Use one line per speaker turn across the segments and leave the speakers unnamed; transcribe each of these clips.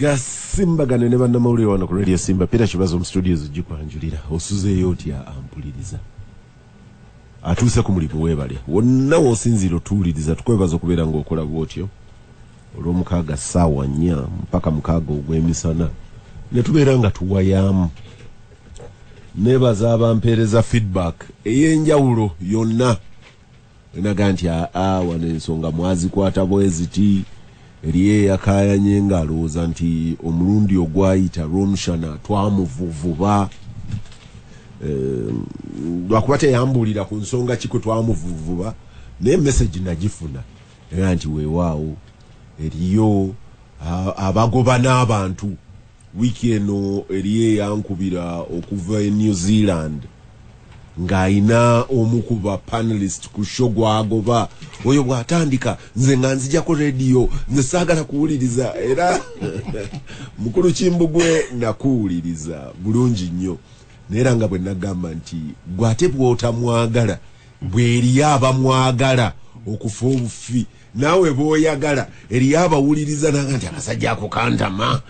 Gasimbagane ne bannamawulire wano ku Radio Simba. Peter Kibazo mu studios gikwanjulira osuzeeyo otya ampuliriza atuuse ku mulimu weebale wonna w'osinziira otuwuliriza tukwebaza okubeera ng'okola bw'otyo olw'omukaaga ssaawa 4 mpaka 6 ogw'emisana ne tubeera nga tuwayaamu. Neebaza abampeereza feedback ey'enjawulo yonna enaga nti wano ensonga mwazikwata bweziti eriye yakayanye ngalowooza nti omulundi ogwayita Romshana twamuvuvuba lwakuba teyambulira ku nsonga ki kwe twamuvuvuba naye message nagifuna era nti weewaawo eriyo abagoba n'abantu wiiki eno eriye yankubira okuva e New Zealand ng'ayina omu ku ba panelist ku show gwagoba oyo bw'atandika nze nga nzijako radio nze saagala kuwuliriza era mukulu Kimbugwe nakuwuliriza bulungi nnyo neera nga bwe nagamba nti gwate bw'otamwagala bw'eriyo abamwagala okufa obufi naawe bw'oyagala eriyo abawuliriza nanga nti akasajja ako kantama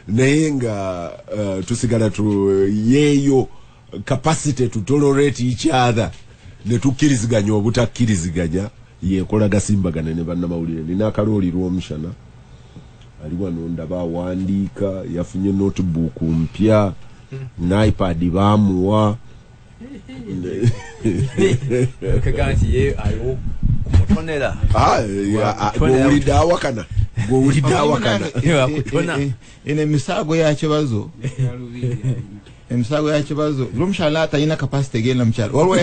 naye nga tusigala yeeyo capacity to tolerate each other ne tukkiriziganya obutakkiriziganya yekola Gasimbagane ne bannamawulire. Nina akalooli Romshana ali wano ndaba awandiika yafunye notebook mpya n'iPad baamuwa
kaganti ye ayo kumutonera
gwowulidde awakana
ene misago ya kibazo emisago ya kibazo Romshana atayina capacity genda mchalo walwa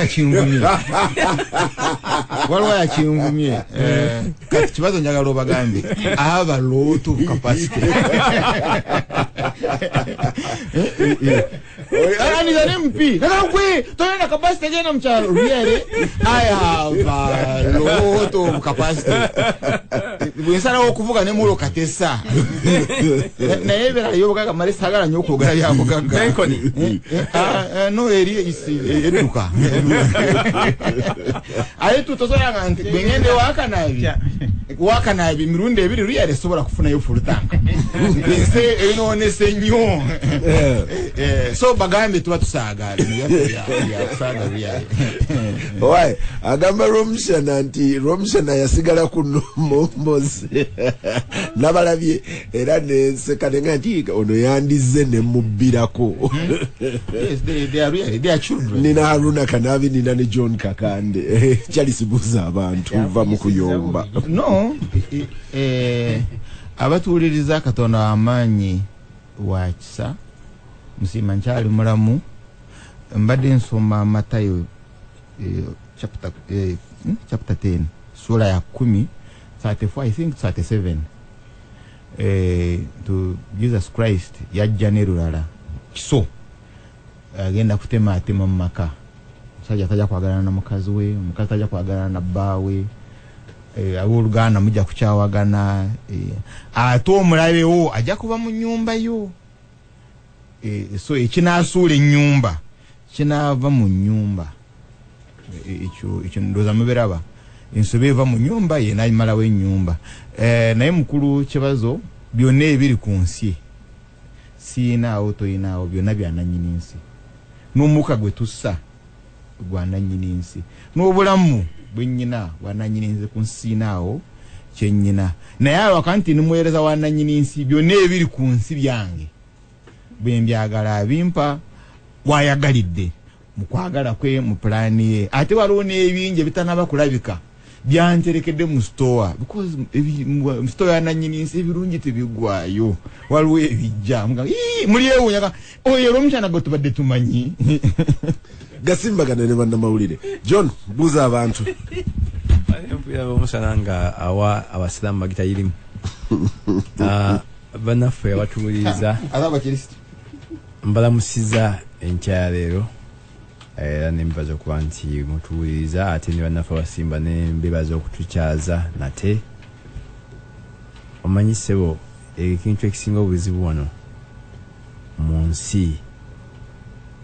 yakingumye kati kibazo njagala obagambe aba loto capacity ani za MP nakwe toyina capacity genda mchalo really I have loto capacity bwensala okuvuga ne mulo katesa na yebera yoboga mari sagala nyoko gara yabo gaga no eri isi eduka aye tutosoya nganti bengende wakanabi mirundi ebiri ruyale sobola kufuna yo full tank nse eno nese nnyo so bagambe tuba tusagala ya kusaga ruyale
oy agamba Romshana nti Romshana yasigala ku momboze nabalabye era nesekane nti ono yandize ne mubbirako.
Yes, they are really, they are children.
Nina Haruna Kanavi, Nina ni John Kakande. Charles Buza abantu va mukuyomba.
No, abatuuliriza Katonda amanyi wakisa musima nkyali mulamu mbadde nsoma Matayo chapter 10 sura ya 10 34 I think 37 to Jesus Christ yajja ne lulala kiso agenda kutema atema mu maka musajja tajja kwagala na mukazi we mukazi tajja kwagala na bbawe awulugana mujja kukyawagana ate omulabe wo ajja kuba mu nnyumba yo so ekinasuula ennyumba kinaava mu nnyumba ekyo ndoza muberaba ensobe eva mu nnyumba ye n'ayimalawo ennyumba naye mukulu kibazo byonna ebiri ku nsi siinaawo toyinaawo byonna byanannyini nsi n'omuka gwe tussa gwanannyini nsi n'obulamu bwennyina bwanannyini nsi ku nsi siinaawo kyennyina naye awaka nti nimuweereza wanannyini nsi byonna ebiri ku nsi byange bwe mbyagala abimpa bwayagalidde mu kwagala kwe mu pulaani ye ate waliwo n'ebingi ebitanaba kulabika byanterekedde mu store because mu store yanannyini nsi ebirungi tebigwayo waliwo ebijja mulyewuunyaka oyo Romshana gwe tubadde tumanyi.
Gasimbagane ne bannamawulire. John buuza abantu
Romshana nga awa abasiraamu bagitayirimu bannaffe abatuwuliriza mbalamusiza enkyaleero era nembibaza okuba nti mutuwuliriza ate ne bannaffe abasimba nembibaza okutukyaza nate omanyi ssebo ekintu ekisinga obuzibu wano mu nsi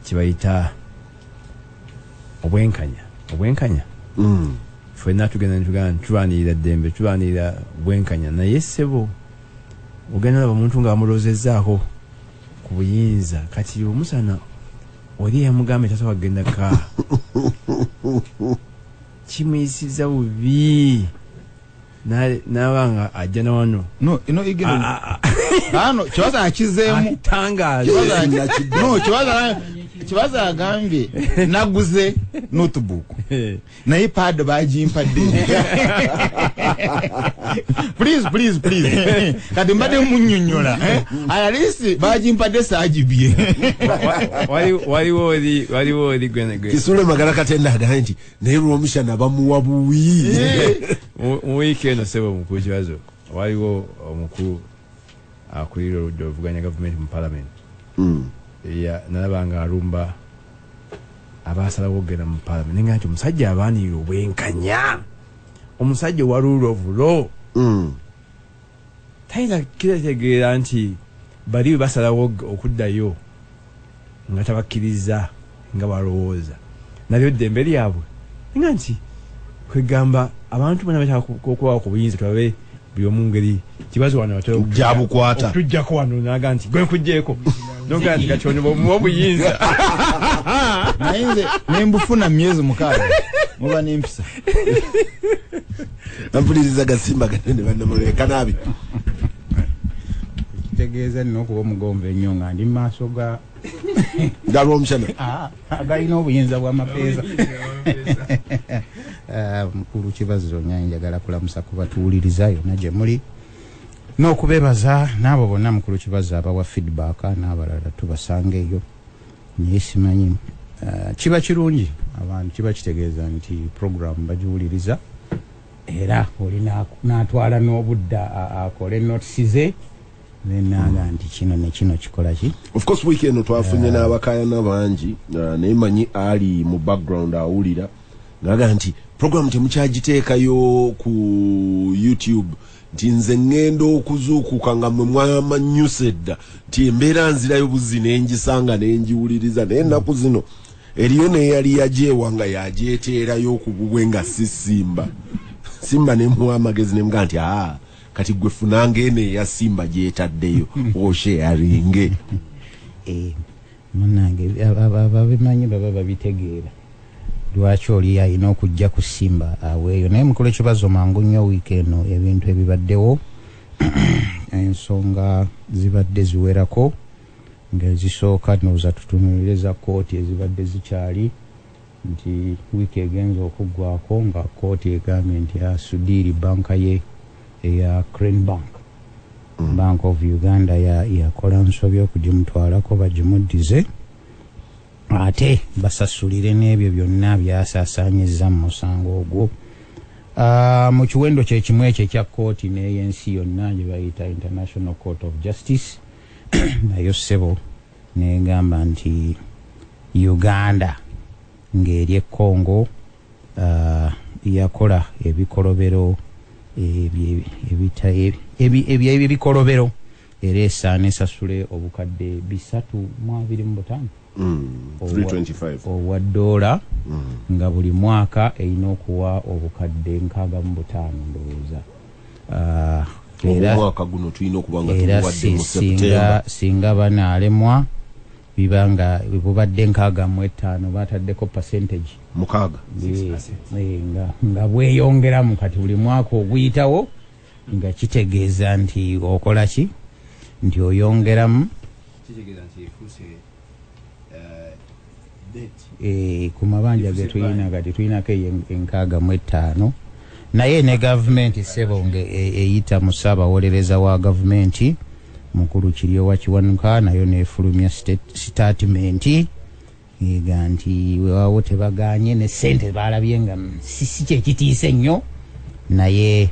kibayita obwenkanya ffenna tugenda netugamba tulwanirira ddembe tulwanirira bwenkanya naye ssebo ogenda olaba omuntu ng'amulozezzaako ku buyinza kati omusana oli yamugambe tasobola kugenda ka kimuyisiza bubi n'abanga ajja na wano
kibaza akizeemu kibaza agambye naguze notebook naye pad bagimpadde please kati mbadde munnyonnyola alisi bagimpadde saagibye
waliwo oli
Kisule Magala Katenda agambye nti naye lw'omushana bamuwa buwi
mu wiiki eno sebo mukulu kibazo waliwo omukulu akulira oludda oluvuganya gavumenti mu palamenti nalaba nga alumba abasalawo okugenda mu palamenti nenga nti omusajja abaanirira obwenkanya omusajja owaluula ovulo tayinza kirategeera nti bali bwe basalawo okuddayo nga tabakkiriza nga balowooza nalyo ddembe lyabwe nenga nti kwegamba abantu bana bataka ku buyinza twabe buli omu ngeri kibazo wano
jabukwata
okutujjako wano naga nti gwe nkugjeeko noga nti kati ono bwomuwa obuyinza
nayinze nembufuna myezi 6 muba nempisa
nampuliriza Gasimbagane Ne Bannamawulire Kanabi
kitegeeza nina okuba omugombe ennyo nga ndi maaso ga
galw'omushana
galina obuyinza bw'amapeesa mukulu kibazo nnyo njagala kulamusa kubatuwuliriza yonna gye muli n'okubebaza n'abo bonna mukulu kibazo abawa feedback n'abalala tubasanga eyo naye simanyi kiba kirungi abantu kiba kitegeeza nti program bagiwuliriza era oli n'atwala n'obudda akole notisi ze nenaga nti kino ne kino kikola ki
of course weekend twafunye n'abakayana bangi naye manyi ali mu background awulira ngaga nti program temukyagiteekayo ku YouTube nti nze ngenda okuzuukuka nga mwe mwamanyuse dda nti embeera nzirayo buzi nengisanga nenjiwuliriza naye ennaku zino eriyo neyali yajeewa nga yajeeteerayo ku bubwe nga si Simba nemuwa amagezi nemuga nti kati gwe funanga eno eya Simba gyetaddeyo osharinge
munange ababimanyi baba babitegeera lwaki oli alina okujja ku Simba aweeyo naye mukulu kibazo mangu nnyo wiiki eno ebintu ebibaddewo ensonga zibadde ziwerako ng'ezisooka nooza tutunulire za kooti ezibadde zikyali nti wiiki egenza okuggwako nga kooti egambye nti asudiiri banka ye eya Crane Bank Bank of Uganda yakola nsobi okugimutwalako bagimuddize ate basasulire n'ebyo byonna byasaasaanyizza mu musango ogwo mu kiwendo kye kimu ekyo ekya kooti n'eyensi yonna gye bayita International Court of Justice nayo ssebo negamba nti Uganda ng'eri Congo yakola ebikolobero ebikolobero era esaana esasule obukadde 325 obwa $, nga buli mwaka erina okuwa obukadde 65 ndowooza
omwaka guno tulina okuba nga tuwadde mu September
singa banaalemwa biba nga bubadde 65 bataddeko percentage
6
nga bweyongeramu kati buli mwaka oguyitawo nga kitegeeza nti okola ki nti oyongeramu
kitegeeza nti efuuse
ku mabanja ge tulina kati tulinako 65 naye ne gavumenti sebonge eyita mu ssaabawolereza wa gavumenti mukulu kiryo wa Kiwanuka nayo nefulumya statement ega nti wewawo tebaganye ne sente balabye nga si kyekitiise nnyo naye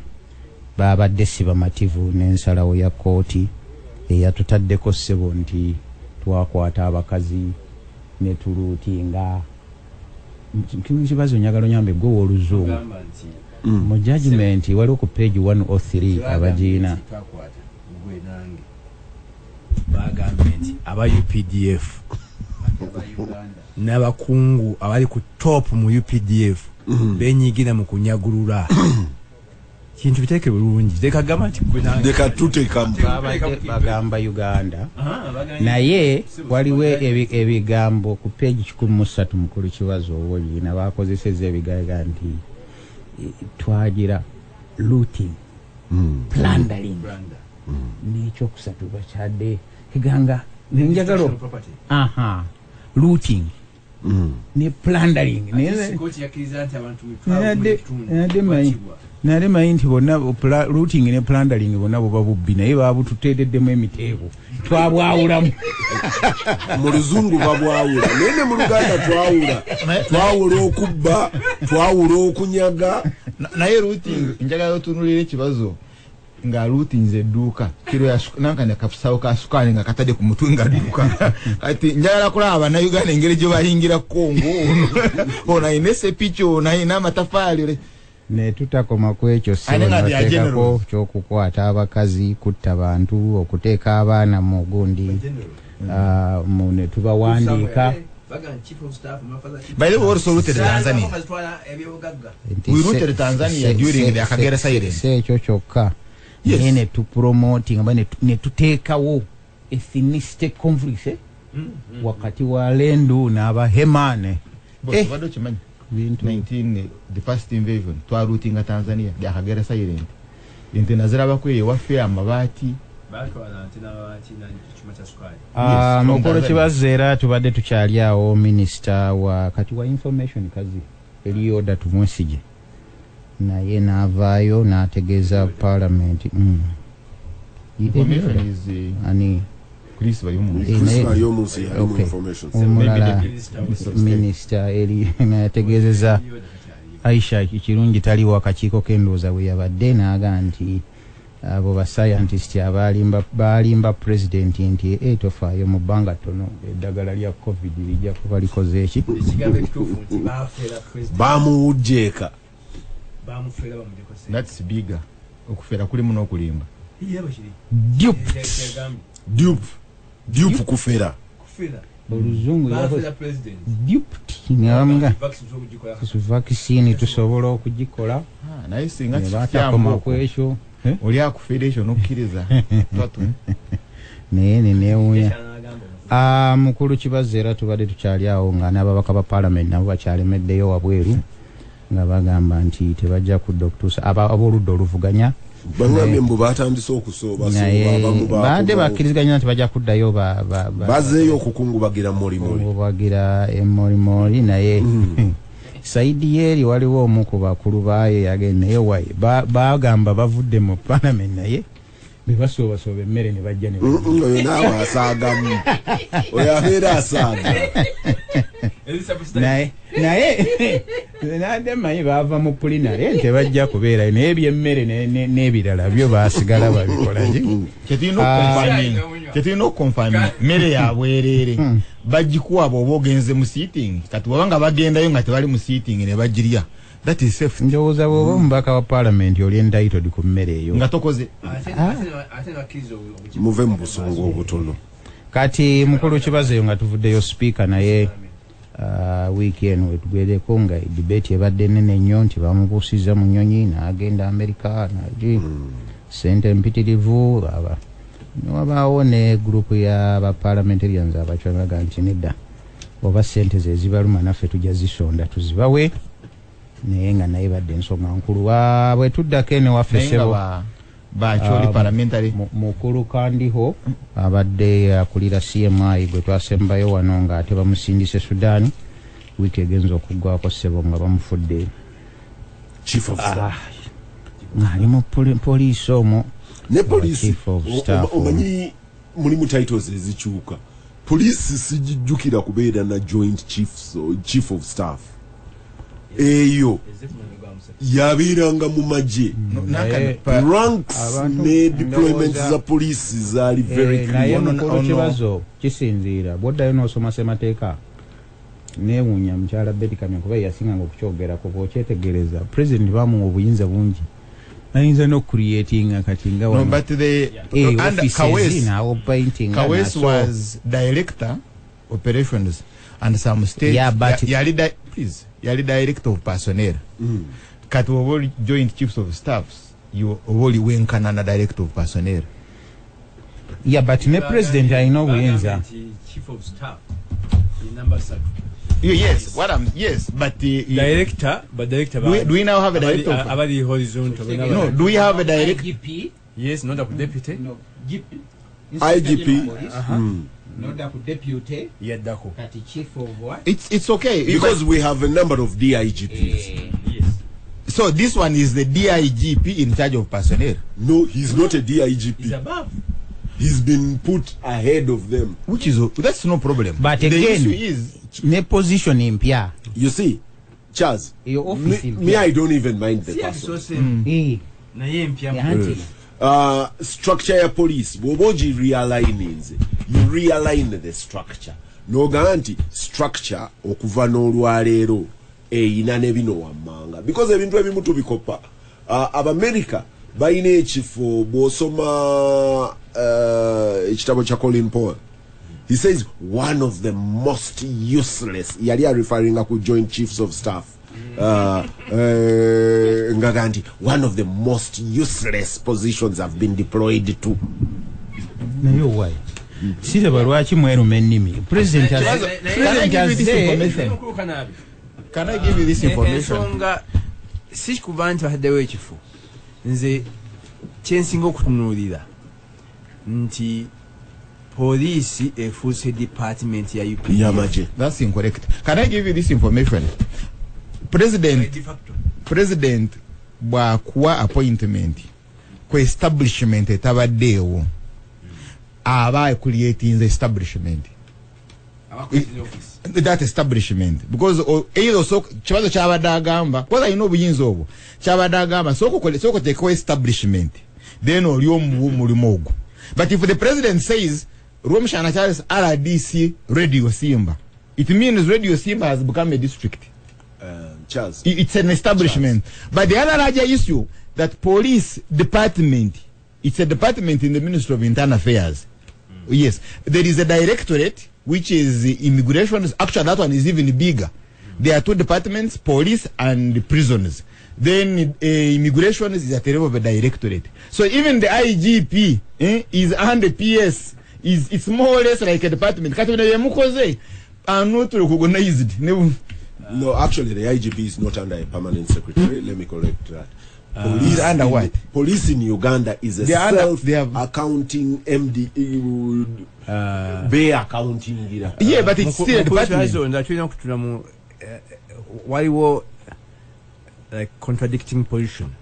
babadde sibamativu n'ensalawo ya kooti eyatutaddeko ssebo nti twakwata abakazi ne tuluutinga kibazo njagala onyambe gwe w'oluzungu mu judgment waliwo ku page 103 abagiina
bagambye nti aba UPDF n'abakungu abali ku top mu UPDF benyigira mu kunyagulula kintu biteke bulungi deka gama nti
deka tutekamu
bagamba Uganda naye waliwo ebigambo ku page 13 mukulu kibazo owoyina bakozeseza ebigaga nti twagira looting plundering n'ekyo kusatu bakyadde kiganga nenjagalo looting ne plundering nade mayi nti bonna looting ne plundering bonna buba bubbi naye babututeereddemu emiteeko twabwawulamu
mu luzungu babwawula naye ne mu Luganda twawula okubba twawula okunyaga
naye looting njagala otunulira ekibazo nga looting zedduuka kiro ya nankane kafusawo ka sukali nga katadde ku mutwe nga dduuka kati njagala kulaba Bannayuganda engeri gye bayingira Kongo ona inese picho na ina amatafali
ne tutakoma ku ekyo sinateekako ky'okukwata abakazi kutta bantu okuteeka abaana mu gundi ne tubawandiika.
By the way, also rooted in Tanzania. We rooted in Tanzania during the Kagera silence.
Say chochoka. Yes. Ne to promoting ne tuteekawo ethnistic conflict wakati wa Lendu na Abahemane.
But what don't you mean? 19 the first invasion to rooting in Tanzania the Kagera silent. Internazira bakwe wafe amabati.
Mukulu kibazeera tubadde tukyali awo minisita wa kati wa information kazi Elioda Tumwesige naye n'avaayo n'ategeeza parliament omulala minisita eri n'ategeezeza Aisha kirungi taliwo akakiiko k'endowooza bwe yabadde n'aga nti abo ba scientist balimba president nti etofaayo mu bbanga ttono eddagala lya covid lijja kuba likoze eki
bamuwujjeeka
that's bigger okufeera kulimu n'okulimba
dupe kufeera
oluzungu nga vaccine tusobola okugikola
naye singa
batakoma ku ekyo
oli akufeera ekyo n'okkiriza
naye nenewunya mukulu kibazeera tubadde tukyali awo nga n'ababaka ba parliament nabo bakyalemeddeyo wabweru nga bagamba nti tebajja kudda okutuusa ab'oludda oluvuganya
bangambye mbu batandise
okusoobadde bakkiriziganya nti bajja kuddayo
bazeeyo okukungubagira
emorimori naye saidi yeeri waliwo omu ku bakulu baayo yagenda naye waye bagamba bavudde mu parliament naye bebasoobasooba emmere ne bajja
oyo naawe asaagamu oyo abeera asaaga
naye nademayi baava mu pulinare tebajja kubeerayo naye ebyemmere n'ebirala byo basigala babikolaki
kyetulina okukonfirming mmere ya bwereere bagikuwa bw'oba ogenze mu seating kati bw'oba nga bagendayo nga tebali mu seating ne bagirya that is safe.
Ndowooza bw'oba omubaka wa parliament oli entitled ku mmere eyo
nga tokoze
muve mu busongo obutono
kati mukulu kibazeeyo nga tuvuddeyo speaker naye weekend wetugwereko nga debate ebadde nene nnyo nti bamubuusiza mu nnyonyi n'agenda Amerika naji sente mpitirivu wabaawo ne gurupu ya ba parliamentarians abakyagaga nti nedda oba sente ze zibaluma naffe tujja zisonda tuzibawe naye nga naye badde ensonga nkulu bwe tuddako ene waffe sebo
bakyoli parliamentary
mukulu kandiho abadde akulira CMI gwe twasembayo wano nga ate bamusindise Sudan wiiki egenza okuggwako sebo nga bamufudde
chief of staff
ng'ali mu poliisi omwo
ne poliisi omanyi mulimu titles ezikyuka poliisi sijijjukira kubeera na joint chief of staff eyo yabeeranga mu magye ranks ne deployments za poliisi zaali very
naye mukulu kibazo kisinziira bwoddayo n'osoma semateeka neewuunya mukyala Betty Kamya kuba yasinganga okukyogerako bw'okyetegereza president bamuwa obuyinza bungi ayinza n'okucreatinga kati nga
Kawes was director operations and some state yali director of personnel kati oba joint chiefs of staffs you oli wenkana na director of personnel.
Yeah, but ne president I know buyinza.
Chief of staff. The number
Yes, yes, but
director,
do we now have a director?
About the horizontal.
No, do we have a director?
IGP?
Yes, not a deputy.
No,
IGP.
Not a deputy.
Yeah, Dako.
At the chief of what?
It's okay
Because we have a number of DIGPs.
Yes.
So this one is the DIGP in charge of personnel.
No, he's not a DIGP.
He's above.
He's been put ahead of them.
Which is that's no problem.
But
the
again,
issue is
ne position impya.
You see, Charles,
Your office
me I don't even mind the person. Structure ya police, boboji realigning. You realign the structure. No guarantee structure okuva n'olwaleero eyina ne bino wammanga. Because ebintu ebimu tubikopa. America bayina ekifo bw'osoma ekitabo kya Colin Powell. He says one of the most useless. Yali referring to Joint Chiefs of Staff. Ngaganti, one of the most useless positions have been deployed to.
Nayo why? Sile barwachi mwero menimi. President has
Can I give you this information?
Ensonga si kubantu haddewo ekifu. Nze kyensinga okutunuulira nti police efuuse department ya UP.
Yamaje.
That's incorrect. Can I give you this information? President bwakuwa appointment ku establishment etabaddeewo aba creating the establishment. That establishment because either so kibazo kyabadde agamba because I know buyinza obwo kyabadde agamba soko teeko establishment then oli omulimu ogwo. But if the president says Romshana Charles RDC Radio Simba, it means Radio Simba has become a district.
Charles,
it's an establishment. Charles. But the other larger issue that police department, it's a department in the Ministry of Internal Affairs. Yes, there is a directorate which is immigration. Actually, that one is even bigger. There are two departments: police and prisons. Then immigration is at the level of a directorate. So even the IGP is under PS. It's more or less like a department. Are not recognized.
No, actually, the IGP is not under a permanent secretary. Let me correct that.
Police under what?
Police in Uganda is a self-accounting MD. Bay accounting.
Yeah, but it's still a department.
Why were like contradicting position?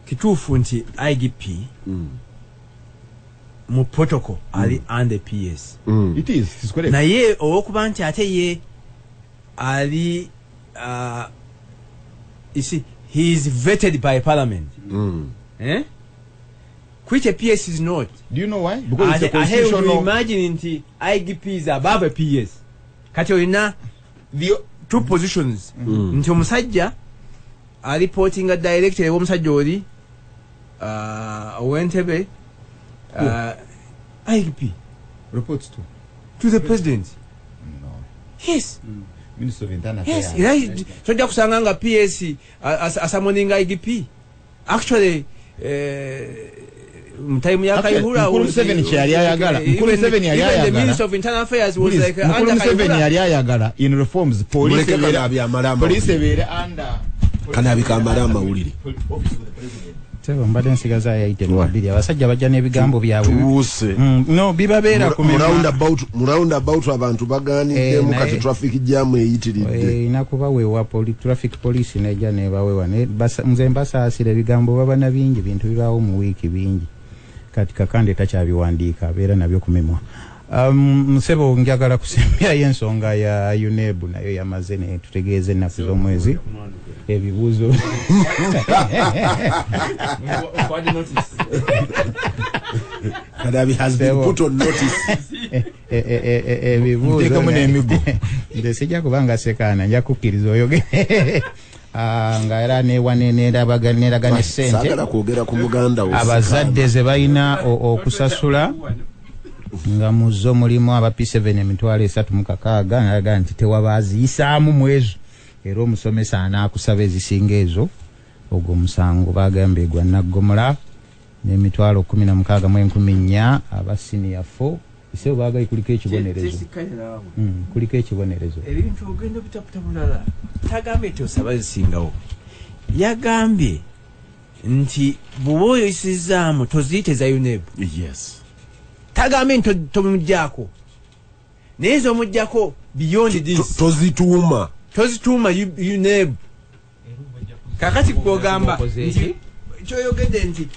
Kitufu nti IGP mu protocol ali under PS.
It is. It's correct.
Na ye okuba nti ate ye ali you see he is vetted by parliament. Which a PS is not.
Do you know why? Because it's a constitutional.
Imagine nti IGP is above a PS. Kati olina the two positions. Nti omusajja reporting a director omusajja oli Wentebe IGP
reports
to the president.
No.
Yes.
Minister of Internal Affairs.
Yes, right. So just kusanga nga PS asamoning IGP. Actually time ya Kayihura
Mukulu 7 yali ayagala. Mukulu 7 yali ayagala.
The Minister of Internal Affairs was like
Mukulu 7 yali ayagala in reforms police ebere under
Kanabi kamarama uliri.
Tebo mbadde nsigaza yaite mbabiri abasajja bajja n'ebigambo byabwe. No bibabeera ku
roundabout abantu baganidde mu kati traffic jam eyitiridde.
Inakuba wewa traffic police nejja nebawewa ne nze mbasaasira ebigambo baba na bingi bintu bibaawo mu wiiki bingi. Kati Kakande takyabiwandiika abeera nabyo ku memwa. Musebo njagala kusembya y'ensonga ya UNEB nayo yamaze ne tutegeeze ennaku z'omwezi ebibuuzo
Kadabi has been put on notice.
Ebibuuzo nze sijja kubanga sekaana nja kukkiriza oyogere nga era newaneneragane ssente
saagala kwogera ku muganda wo
abazadde ze balina okusasula nga muzo mulimu aba P7 emitwalo 3,600 nalaga nti tewabaziyisaamu mwezi era omusomesa anaakusaba ezisinga ezo ogwo musango bagambye gwa Naggomola n'emitwalo 16,4 aba senior 4 isebo bagayi kuliko ekibonerezo kuliko ekibonerezo
ebintu ogenda butaputa bulala tagambye tosaba zisingawo yagambye nti buboyo isizaamu toziyite za UNEB.
Yes.
Tagambye nti tomujjako naye z'omujjako beyond this
tozituuma
UNEB. Kakati kwogamba nti kyoyogedde nti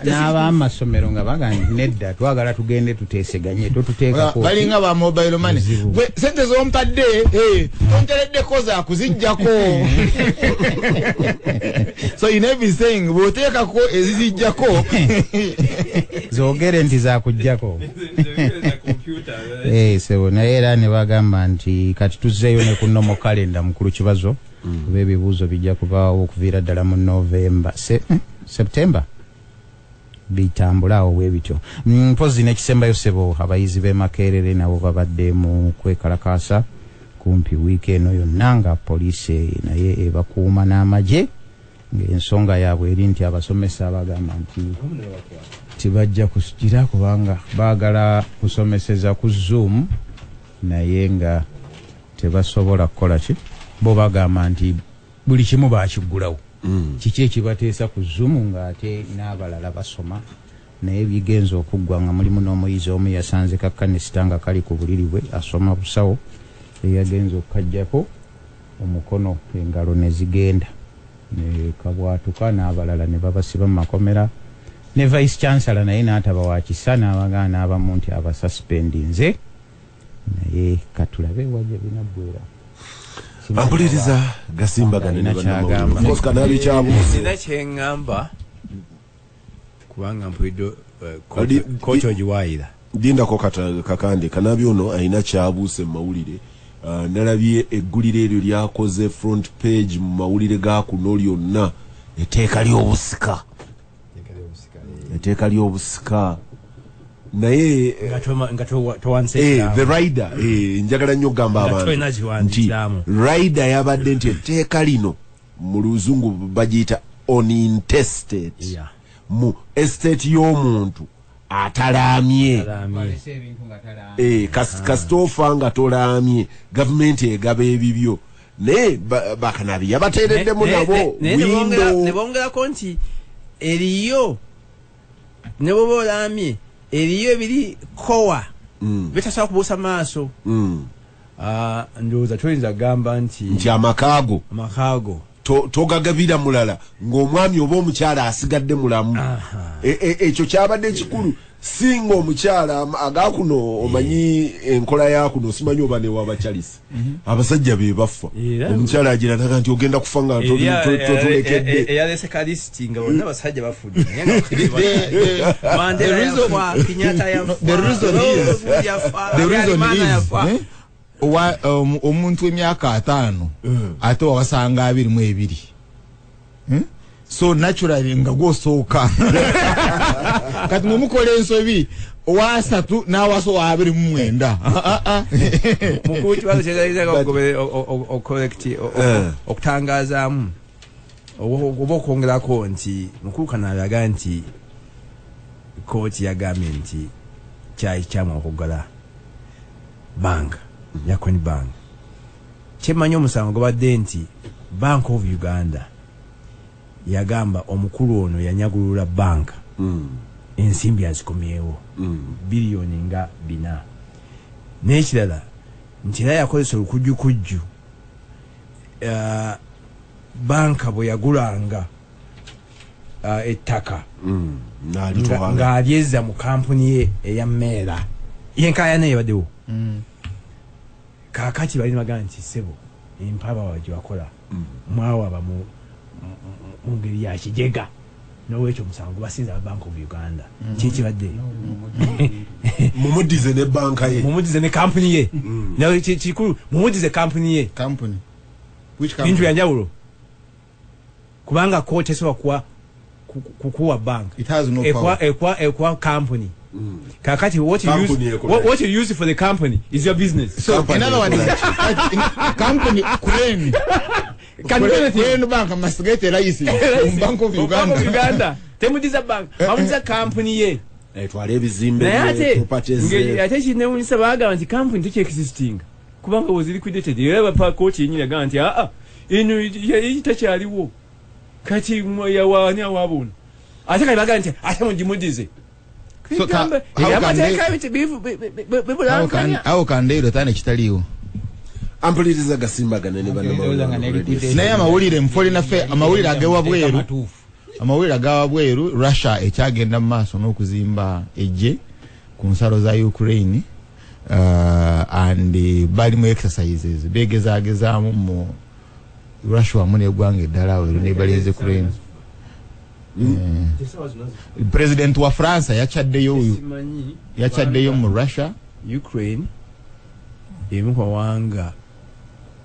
n'abamasomero nga bagambye nedda twagala tugende tuteeseganye totuteekako
balinga ba mobile money gwe sente z'ompadde tontereddeko zakuzijjako. So you never be saying bw'oteekako ezizijjako
zoogere nti zakujjako. Sebo naye era ne bagamba nti kati tuzzeeyo ne ku nnomo kalenda mukulu kibazo kuba ebibuuzo bijja kubaawo okuviira ddala mu November September bitambula awo bwe bityo. Mpozi n'ekisembayo Sebo abayizi b'e Makerere nabo babadde mu kwekalakaasa kumpi weekend oyo nanga poliisi naye ebakuuma n'amagye ng'ensonga yaabwe eri nti abasomesa abagamba nti tibajja kusikira kubanga baagala kusomeseza ku Zoom naye nga tebasobola kukola ki bo bagamba nti buli kimu bakiggulawo. Kiki ekibateesa ku Zoom ng'ate n'abalala basoma naye bigenza okuggwa nga mulimu n'omuyizi omu yasanze Kakande nga kali ku buliri bwe asoma busawo eyagenza okukajjako omukono engalo ne zigenda ne kabwatuka n'abalala ne babasiba mu makomera ne vice chancellor naye n'ataba wa kisa n'abagaana abamu nti abasuspendinze naye katulabe wajja binaggwera.
Ampuliriza Gasimbagane Ne Bannamawulire. Koska nabi kyabu.
Sina kyengamba kubanga mpulidde kocho jiwaira.
Dinda ko Kakande kanabi ono ayina kyabuuse mu mawulire. Nalabye eggulire eryo lyakoze front page mu mawulire ga kuno lyonna etteeka ly'obusika naye the rider njagala nnyo gamba abantu nti rider yabadde nti etteeka lino mu luzungu bagiyita on intestate mu estate y'omuntu atalaamye kasitofa nga tolaamye gavumenti egaba ebibyo naye bakanabi yabateereddemu nabo
ne bongerako nti eriyo ne bwoba olaamye eriyo ebiri kowa bitasobola kubuusa maaso. Ndowooza toyinza gamba nti
amakaago togagabira mulala ng'omwami oba omukyala asigadde mulamu. Ekyo kyabadde ekikulu singa omukyala agakuno omanyi enkola yakuno simanyi oba newabakyalisi abasajja be bafa omukyala agira naga nti ogenda kufa nga totulekedde
eyalese kalisiti nga bonna abasajja bafudde
the reason is omuntu emyaka 5 ate wawasanga 22 so naturally nga gwosooka kati mumukola ensobi owasatu n'awaso wa 29
mukulu kibazo kyezalizaga okutangazaamu oba okwongerako nti mukulu kanalaga nti kooti yagambye nti kyayi kyamu okugala bank yakoni bank kyemmanyi omusango gubadde nti Bank of Uganda yagamba omukulu ono yanyagulula banka ensimbi azikomyewo biliyoni nga 4 n'ekirala nti era yakozesa olukujjukujju banka bwe yagulanga ettaka ng'alyezza mu kampuni ye eya Meera yenkayana yabaddewo kaakati bali bagamba nti Sebo empaba wagye wakola mwawaba mu ngeri ya kijega n'olwekyo omusango basinza ba Bank of Uganda kikibadde
mumudize ne banka ye
mumudize ne kampuni ye nawe kikulu mumudize kampuni ye
which company
bintu yanjawulo kubanga kote esobola kukuwa bank
it has no power
ekwa company kakati what you use for the company is your business.
So in other words company claim When bank must get a license from Bank of Uganda.
Temudiza bank. Amudiza company ye.
Twale ebizimbe
ate kinewunyisa baagamba nti company tekyexisting kubanga was liquidated era pa coach yenyini agamba nti eno takyaliwo kati yawaani awabona ate kali baagamba nti ate mugimudize
awo kandeero tane kitaliwo
ampuliriza Gasimbagane ne Bannamawulire
naye amawulire mufolina fe amawulire agewa bweru amawulire agawa bweru Russia ekyagenda mu maaso n'okuzimba ejje ku nsalo za Ukraine and bali mu exercises begezagezaamu mu Russia wamu n'eggwanga eddala weru ne balinze Ukraine. President wa France yakyaddeyo mu Russia.
Ukraine emu kwa wanga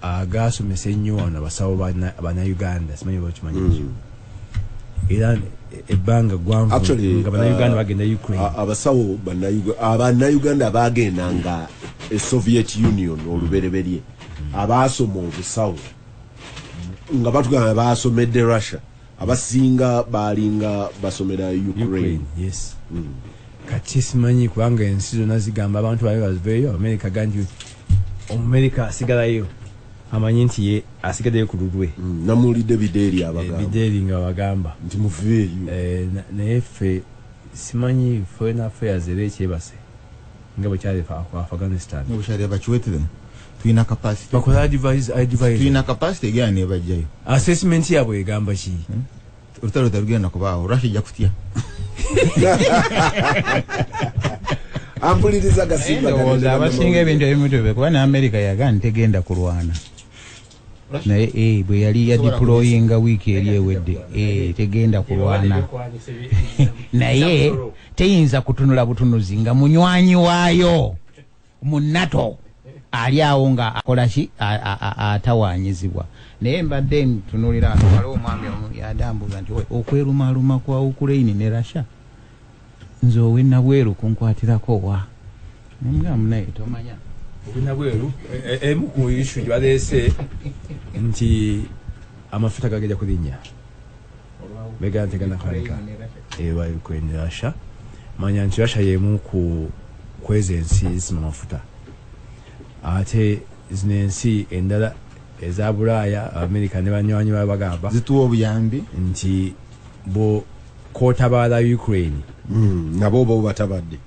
agasomesa ennyo wano abasawo bana Uganda simanyi bakimanyi era ebbanga gwanvu nga bannayuganda bagenda Ukraine
abasawo bannayuganda bagenda nga Soviet Union olubereberye abasoma obusawo nga batugamba basomedde Russia abasinga balinga basomera Ukraine.
Yes. Kati simanyi kubanga ensi zonna zigamba abantu babe baziveeyo America gandi America asigalayo amanyi nti ye asigaddeyo ku lulwe
namulidde bideri abagamba
bideri nga bagamba
nti muveeyo
naye ffe simanyi foreign affairs era ekyebase nga bwe kyali ku Afghanistan
obushali bakiwetire tuyina capacity
bakola advise
tuyina capacity egani ebajjayo
assessment yabwe egamba ki
olutalo talugenda kubaawo Russia ejja kutya
ampuliriza Gasimbagane
abasinga ebintu ebimutube kuba ne America yagana tegenda kulwana naye bwe yali ya deployinga wiiki eri ewedde tegenda kulwana naye teyinza kutunula butunuzi nga munywanyi waayo mu NATO ali awo nga akola ki atawanyizibwa naye mbadde ntunulira waliwo omwami yadambuza nti okwerumaaluma kwa Ukraine ne Russia nze owenna bweru kunkwatirako wa nemugamba naye tomanya
owenna bweru emu ku issue gyebaleese nti amafuta gagenda kulinnya begana tegana kaleka ewa Ukraine ne Russia manya nti Russia yemu ku kweza ensi zisima amafuta ate zino ensi endala eza Bulaaya America ne banywanyi baabwe bagamba
zituwa obuyambi
nti bo kotabaala Ukraine
nabo bo batabadde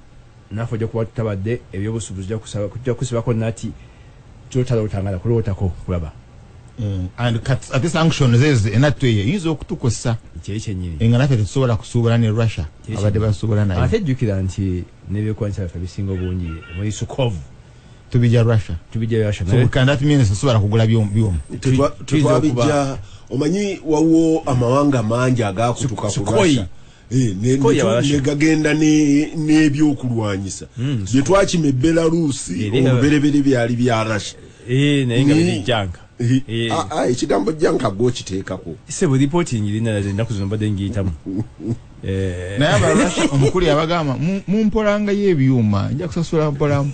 nafo ojja kuba tutabadde ebyobusuubuzi kujja kusibako nati kyotala otangala kulootako kulaba
and ate sanctions ezo enattu eyo yinza okutukosa
kyeri kyennyini
nga naffe tetusobola kusuubula ne Russia abadde basuubula naye
ate jjukira nti n'ebyokulwanyisa byaffe bisinga obungi muri Sukovu
tubijja Russia so can that mean tetusobola kugula byombi
twabijja omanyi wawo amawanga mangi agakutuka ku Russia negagenda n'ebyokulwanyisa bye twakima Belarusi oluberebere byali bya Russia
naye nga bijjanga
ekigambo janka gwokiteekako
ise bu reporting lina ennaku zino mbadde ngiyitamu
naye abaRussia omukulu yabagamba mumpolanga y'ebyuma nja kusasula mpola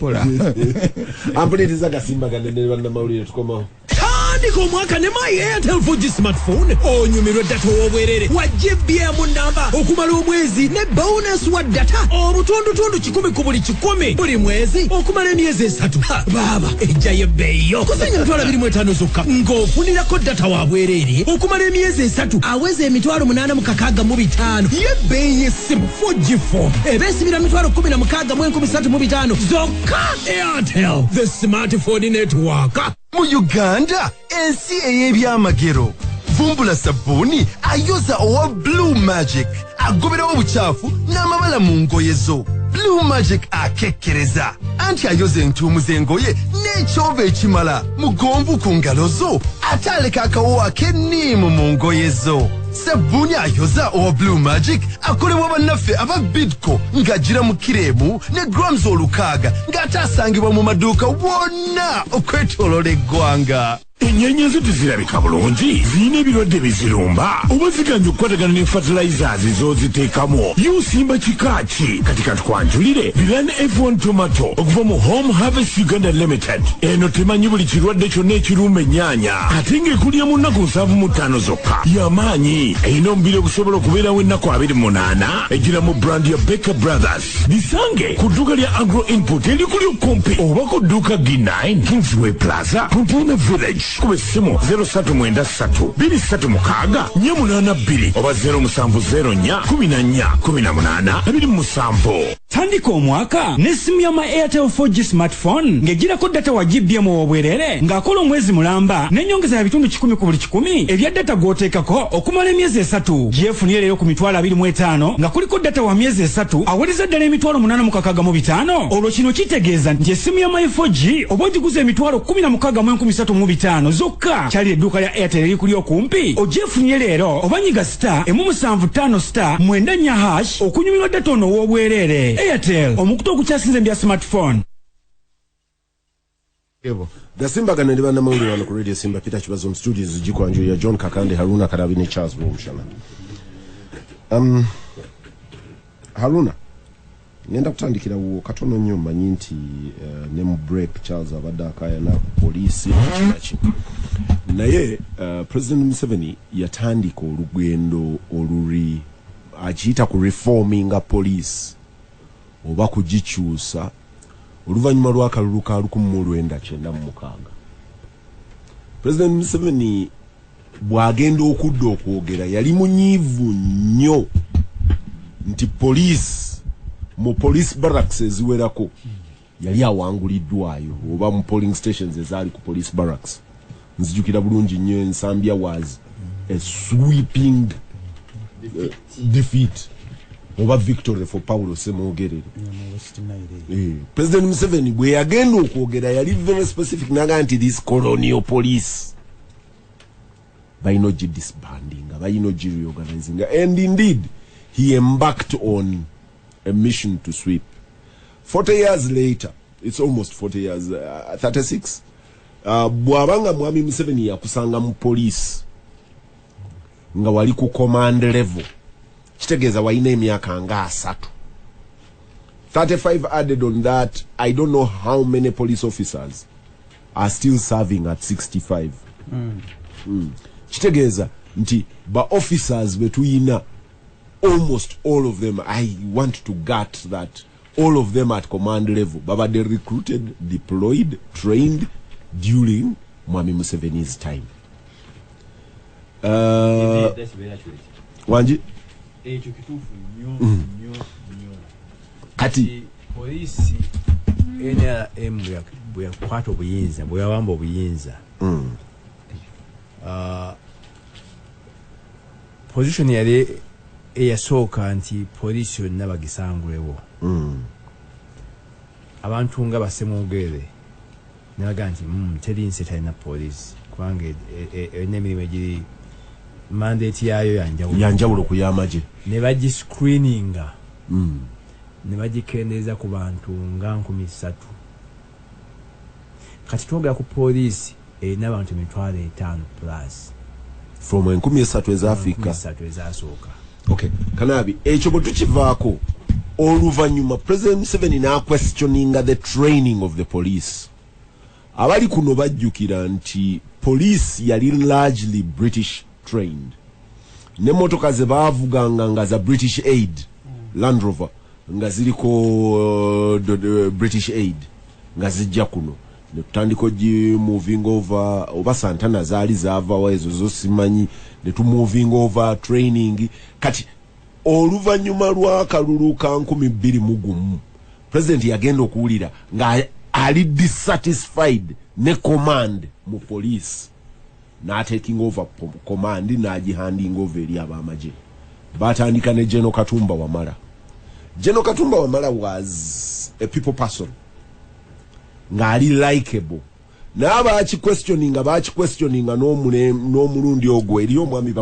ampuliriza Gasimbagane ne Bannamawulire tukomawo
tandika omwaka ne my Airtel 4G smartphone onyumirwa data w'obwerere wa GBM namba okumala omwezi ne bonus wa data obutundutundu 10 ku buli 10 buli mwezi okumala emyezi 3 baba ejjayo bbeeyo kusenya emitwalo 25 zokka ng'ofunirako data wa bwerere okumala emyezi 3 aweza emitwalo 865 y'ebbeeyi y'essimu 4G phone ebeesibira emitwalo 16,35 zokka. Airtel, the smartphone network.
Mu Uganda ensi ey'ebyamagero vumbula sabuni ayoza owa Blue Magic agoberawo obucaafu n'amabala mu ngoye zo. Blue Magic akekkereza anti ayoza entuumu z'engoye n'ekyova ekimala mugonvu ku ngalo zo ate aleka akawo ak'enniimu mu ngoye zo. Sabuni ayoza owa Blue Magic akolebwa bannaffe aba Bidco ng'agira mu kiremu ne grams 600 ng'ate asangibwa mu maduuka wonna okwetooloola eggwanga.
Ennyanya zo tezirabika bulungi, zirina ebirwadde bizirumba, oba ziganja okukwatagana ne fertilizers z'oziteekamu. Yusimba kika ki? Kati katukwanjulire Biran F1 Tomato okuva mu Home Harvest Uganda Limited. Eno temanyi buli kirwadde kyonna ekirumba ennyaanya, ate ng'ekulya mu nnaku 75 zokka. Y'amaanyi, erina omubiri okusobola okubeerawo ennaku 28, egira mu brand ya Baker Brothers. Bisange ku dduuka lya Agro Input erikuli okumpi oba ku dduuka G9 Kingsway Plaza, Pumpuna Village. Kuba essimu 03mwendasatu 236 oba 0704141827.
Tandika omwaka n'essimu y'ama Airtel 4G smartphone ng'egirako data wa GBM obwerere ng'akola omwezi mulamba n'ennyongeza ya bitundu 10 ku buli 10 ebya data gw'oteekako okumala emyezi 3. Gyefunire leero ku mitwalo 25 nga kuliko data wa myezi 3 awaliza ddala emitwalo 865. Olwo kino kitegeeza nti essimu y'ama 4G oba ogiguza emitwalo 16,35 zokka. Kyali edduuka lya Airtel erikuli okumpi. Ogyefunire leero oba nyiga star 175 star 94# okunyumirwa data ono w'obwerere. Airtel omukutu okukyasinze mbya smartphone.
Gasimbagane Ne Bannamawulire wano ku Radio Simba Peter Kibazo mu studios Gikwanjo ya John Kakande, Haruna Karabi ne Charles Bomshana. Haruna ngenda kutandikira wo katono nnyo manyi nti ne mu break Charles abadde akaya na police kinaki. Naye President Museveni yatandika olugendo oluri akiyita ku reforming police oba kugikyusa oluvannyuma lw'akalulu ka 1996. President Museveni bw'agenda okudda okwogera yali munyiivu nnyo nti police mu police barracks eziwerako yali awanguliddwayo oba mu polling stations ezaali ku police barracks. Nzijukira bulungi nnyo ensambya was a sweeping defeat oba victory for Paulo Semwogerere. President Museveni bwe yagenda okwogera yali very specific naga nti this colonial police bayino disbanding, bayino reorganizing, and indeed he embarked on a mission to sweep. 40 years later, it's almost 40 years, 36, bwabanga mwami Museveni yakusanga mu police nga wali ku command level, kitegeeza wayina emyaka nga 3. 35 added on that, I don't know how many police officers are still serving at 65. Kitegeeza nti ba officers betuyina almost all of them, I want to gut that all of them at command level baba they recruited, deployed, trained during Mwami Museveni's time. Wanji kati
polisi NRM bwe yakwata obuyinza bwe yawamba obuyinza position yali eyasooka nti polisi yonna bagisangulewo. Abantu nga Basemwogere naga nti teri nsi talina polisi kubanga n'emirimu egiri mandate yayo yanjawulo
ku y'amagye
ne bagiscreeninga ne bagikendeeza ku bantu nga 3,000. Kati twogera ku polisi erina abantu 5,000 plus
from 3,000 eza Africa
ezasooka.
Okay, Kanabi ekyo bwe tukivaako oluvannyuma President Museveni na questioninga the training of the police. Abali kuno bajjukira nti police yali largely British trained. Ne motoka ze baavuganga nga za British Aid, Land Rover nga ziliko British Aid nga zijja kuno. Ne tutandiko moving over oba Santana zaali zaava ezo zo simanyi, ne tu moving over training. Kati oluvannyuma lw'akalulu ka 2021 President yagenda okuwulira nga ali dissatisfied ne command mu police na taking over command na handing over eri abamagye. Batandika ne General Katumba Wamala. General Katumba Wamala was a people person nga ali likable. N'abaaki questioninga n'omulundi ogwo eri omwami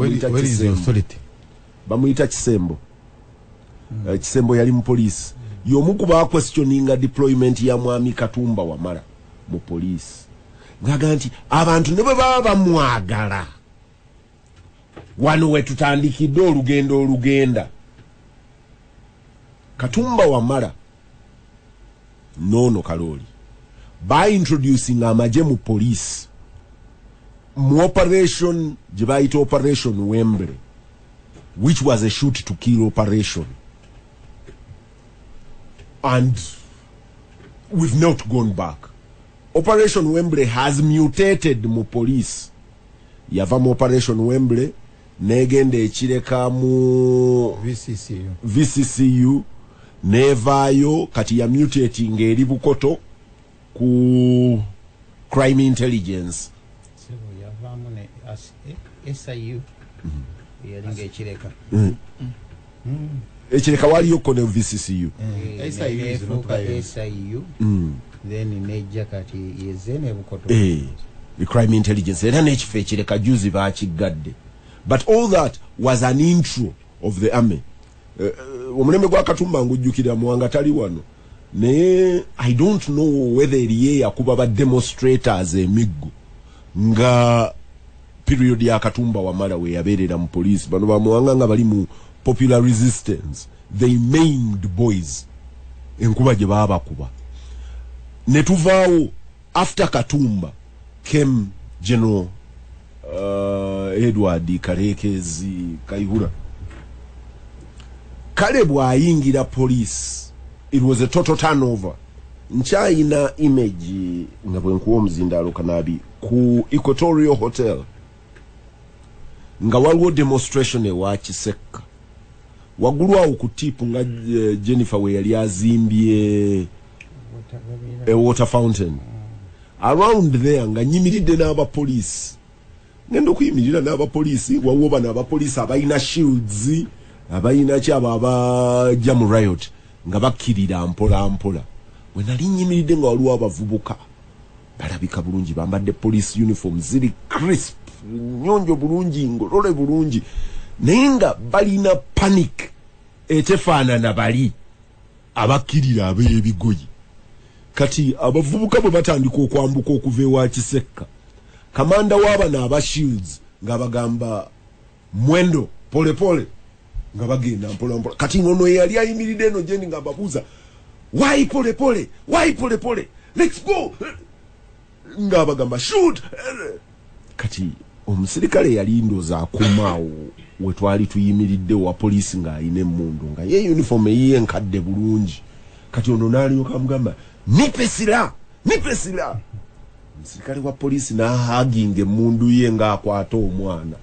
bamuyita Kisembo. Kisembo yali mu police. Y'omu ku ba questioninga deployment ya mwami Katumba Wamala mu police. ngaga nti abantu ne bwe baba bamwagala wano we tutandikidde olugendo olugenda Katumba Wamala nono Kaloli by introducing amaje mu police mu operation jibaita operation Wembley which was a shoot to kill operation and we've not gone back. Operation Wembley has mutated mu police yava mu Operation Wembley negende ekireka mu VCCU nevayo kati ya mutating eri Bukoto ku crime intelligence
yavamu ne SIU yalinga ekireka
ekireka waliyo kone VCCU
SIU then nejja kati yezene Bukoto
the crime intelligence era n'ekifo ekireka juzi bakigadde. But all that was an intro of the army. Omulembe gwa Katumba ngujjukira muwanga tali wano ne I don't know whether eriye yakuba ba demonstrators emiggo nga period ya Katumba Wamala we yaberera mu police bano ba muwanga nga bali mu popular resistance. They maimed boys enkuba gye baba kuba ne tuvaawo after Katumba came General Edward Karekezi Kaihura kale bwayingira police it was a total turnover. Nchaina image nga bwe nkuwa omuzindalo kanabi ku Equatorial Hotel nga waliwo demonstration ewa Kiseka wagulu awo ku tipu nga Jennifer we yali azimbye a water fountain around there nga nyimiridde n'aba police ngendo kuyimirira n'aba police wawo bana aba police abayina shields abayina kyaba abajja mu riot nga bakirira mpola mpola we nali nyimiridde nga waliwo abavubuka balabika bulungi bambadde police uniform ziri crisp nyonjo bulungi ngolole bulungi naye nga balina panic etefaanana bali abakirira ab'ebigoyi kati abavubuka bwe batandika okwambuka okuva ewa Kiseka kamanda w'abana aba shields nga bagamba mwendo pole pole nga bagenda mpola mpola kati ngono yali ayimiridde eno jeni nga babuuza why pole pole let's go nga bagamba shoot kati omusirikale yali ndoza akumaawo we twali tuyimiridde wa polisi nga ayina emmundu nga ye uniform eyiye nkadde bulungi kati ono n'alyoka amugamba nipe sila omusirikale wa polisi n'ahaginga emmundu ye ng'akwata omwana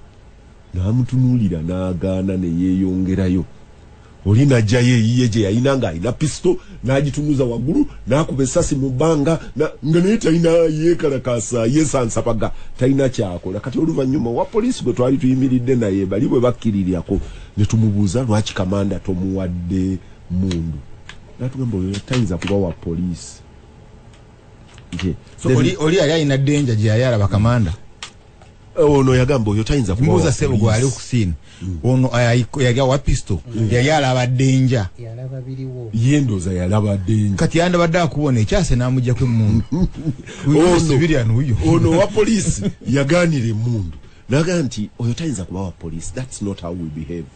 n'amutunuulira n'agaana ne yeeyongerayo oli najjayo eyiye gye yalina ng'alina pisto n'agitunuza waggulu n'akuba essasi mu bbanga nga naye talina yeekalakaasa yeesansapaga talina kyakola kati oluvannyuma wa polisi gwe twali tuyimiridde naye bali bwe bakkiriryako ne tumubuuza lwaki kamanda tomuwadde mundu n'atugamba oyo tayinza kuba wa polisi
so oli yali alina denja gye yali alaba kamanda
ono yagamba oyo tayinza kuba
mbuuza sebo gwali okusiina ono yali awa pisto yali alaba denja
yalaba biriwo
yendoza yalaba denja
kati yandabadde akubona ekyase n'amuggyako emmundu
ono wa polisi yaganira emmundu naga nti oyo tayinza kuba wa polisi. That's not how we behave.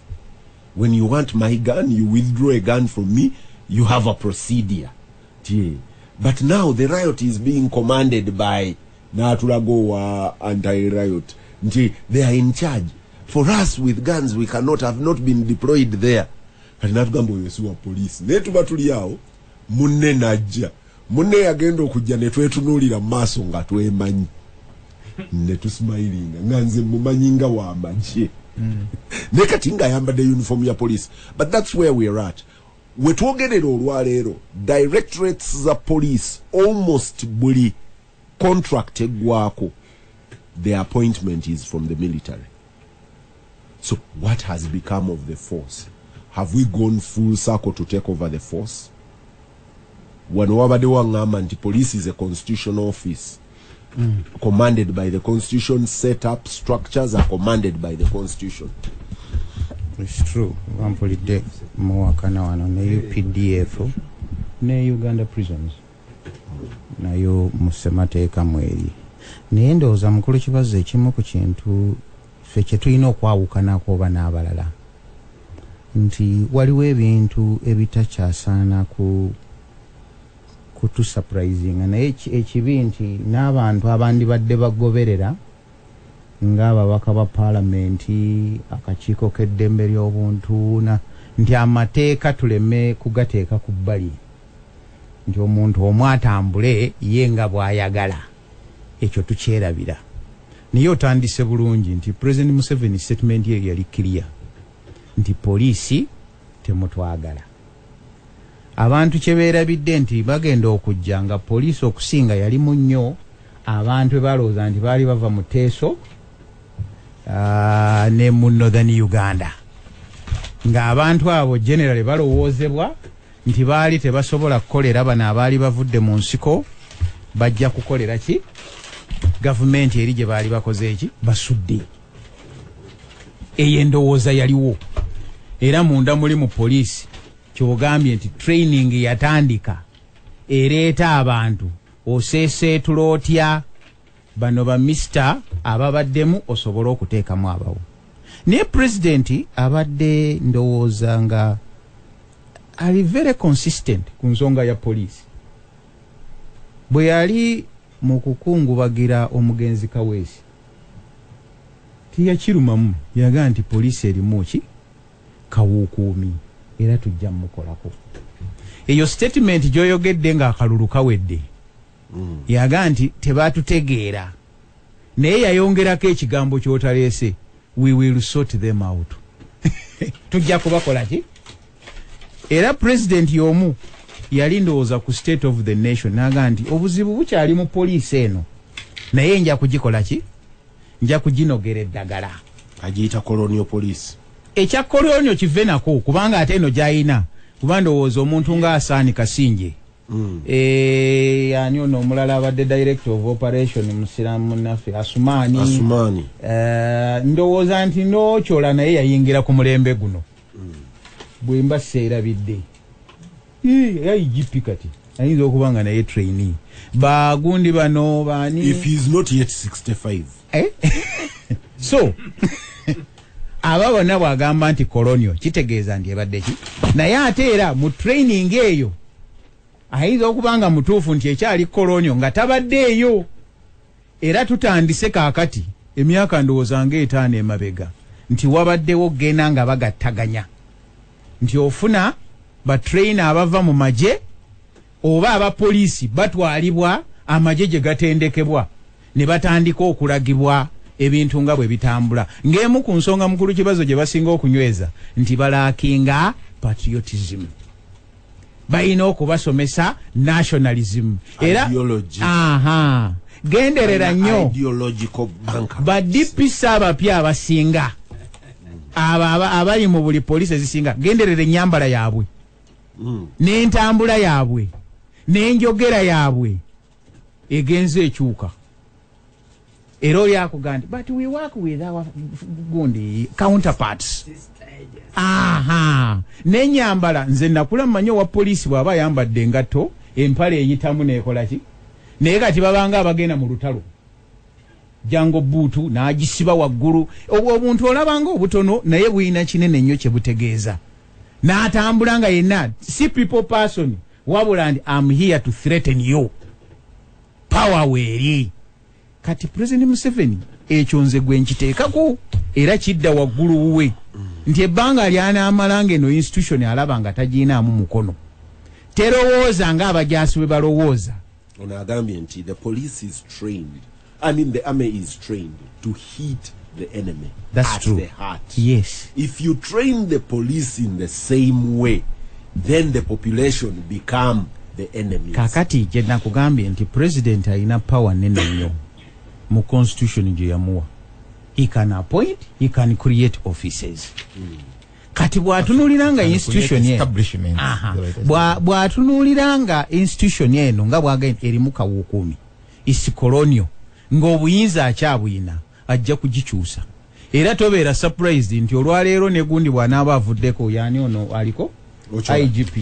When you want my gun, you withdraw a gun from me, you have a procedure. But now the riot is being commanded by Natulago anti-riot. They are in charge. For us with guns, we have not been deployed there. And Natugamba Yesuwa police. Netuba tuliyao, munne najja. Munne yagendo kujja netwetunulira maaso nga twemanyi. Netusmilinga. Nganze mumanyinga wa amaje. Nekati nga yambadde uniform ya police. But that's where we're at. Wetwogerera olwaleero directorates za police almost buli contract eggwako the appointment is from the military. So what has become of the force? Have we gone full circle to take over the force? Wano wabadde wangamba nti police is a constitutional office commanded by the constitution, set up structures are commanded by the constitution.
It's true. Wampulidde muwakana wano ne UPDF ne Uganda prisons nayo musemateeka mweri naye ndowooza mukulu kibazo ekimu ku kintu ffe kye tulina okwawukanako oba n'abalala nti waliwo ebintu ebitakyasaana kutusupurizinga naye ekibi nti n'abantu abandibadde bagoberera ng'ababaka ba paalamenti akakiiko k'eddembe ly'obuntu nti amateeka tuleme kugateeka ku bbali nti omuntu omu atambule ye nga bw'ayagala ekyo tukyerabira naye otandise bulungi nti President Museveni statement ye yali clear nti poliisi temutwagala abantu kye beerabidde nti bagenda okujja nga poliisi okusinga yali mu nnyo abantu balowooza nti baali bava mu Teeso ne mu Northern Uganda ng'abantu abo generally balowoozebwa nti baali tebasobola kukolera bano abaali bavudde mu nsiko bajja kukolera ki gavumenti eri gye baali bakoze eki basudde eyo endowooza yaliwo era munda muli mu poliisi kyogambye nti training yatandika ereeta abantu oseeseetula otya bano ba mister ababaddemu osobola okuteekamu abawo naye pulezidenti abadde ndowooza nga ali very consistent ku nsonga ya poliisi bwe yali mu kukungubagira omugenzi Kaweesi tiyakirumamu yagaa nti poliisi erimu ki kawuukuumi era tujja mukolako eyo statement gy'oyogedde ng'akalulu kawedde yagaa nti tebatutegeera naye yayongerako ekigambo ky'otaleese we will sort them out tujja kubakola ki era president y'omu yali ndowooza ku state of the nation naga nti obuzibu bukyali mu poliisi eno naye nja kugikola ki nja kuginogera eddagala
agiyita colonial police
ekya colonial kive nako kubanga ate eno gyayina kuba ndowooza omuntu nga Asaani Kasinje ani ono omulala abadde director of operation musiramu munnaffe Asumaani ndowooza nti nokyola naye yayingira ku mulembe guno bwemba seerabidde IGP kati ayinza okuba nga naye trainee bagundi bano bani
if he is not yet 65
so aba bonna bwagamba nti colonial kitegeeza nti ebadde ki naye ate era mu training eyo ayinza okuba nga mutuufu nti ekyali colonial nga tabaddeeyo era tutandise kaakati emyaka ndowooza nga 5 emabega nti wabaddewo genda nga bagattaganya nti ofuna batrainer abava mu magye oba abapoliisi batwalibwa amagye gye gatendekebwa ne batandika okulagibwa ebintu nga bwe bitambula ng'emu ku nsonga mukulu kibazo gye basinga okunyweza nti balaakinga patriotism bayina okubasomesa nationalism era genderera nnyo badipisa abapya abasinga abali mu buli poliisi ezisinga genderera ennyambala yaabwe n'entambula yaabwe n'enjogera yaabwe egenze ekyuka era oli akugamba but we work with our gundi counterparts n'ennyambala nze nakula mmanyi owa poliisi bw'aba ayambadde engatto empale eyitamu n'ekola ki naye kati babanga abagenda mu lutalo jango buutu n'agisiba waggulu obuntu olabanga obutono naye buyina kinene nnyo kye butegeeza n'atambula nga yenna si people person wabula nti I'm here to threaten you power weeri kati President Museveni ekyo nze gwe nkiteekako era kidda waggulu wuwe nti ebbanga lyanamalanga eno institution alaba nga tagiinaamu mukono terowooza ng'abajaasi bwe balowooza
ono agambye nti the police is trained I mean the army is trained to hit the enemy.
That's
at
true.
The heart.
Yes.
If you train the police in the same way, then the population become the enemies.
Kakati gye nakugambye nti president alina power nene nnyo mu constitution gye yamuwa. He can appoint, he can create offices. Kati bw'atunuuliranga institution ye bw'atunuuliranga institution eno nga bw'agenda erimu kawukuumi is colonial ng'obuyinza akyabuyina ajja kugikyusa era tobeera surprised nti olwaleero ne gundi bw'anaaba avuddeko yaani ono aliko IGP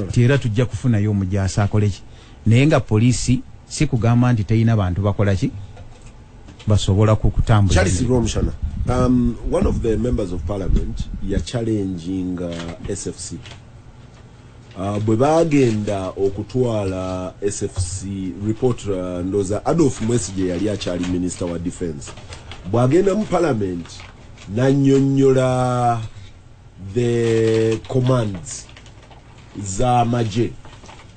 nti era tujja kufunayo omujaasi akole ki naye nga poliisi si kugamba nti teyina bantu bakola ki basobola kukutambula.
Charles Romshana, one of the members of parliament ya challenging SFC. Bwe bagenda okutwala SFC report ndoza Adolf Mwesige yali akyali minister wa defense. Bwagenda mu parliament nanyonyola the commands za maje.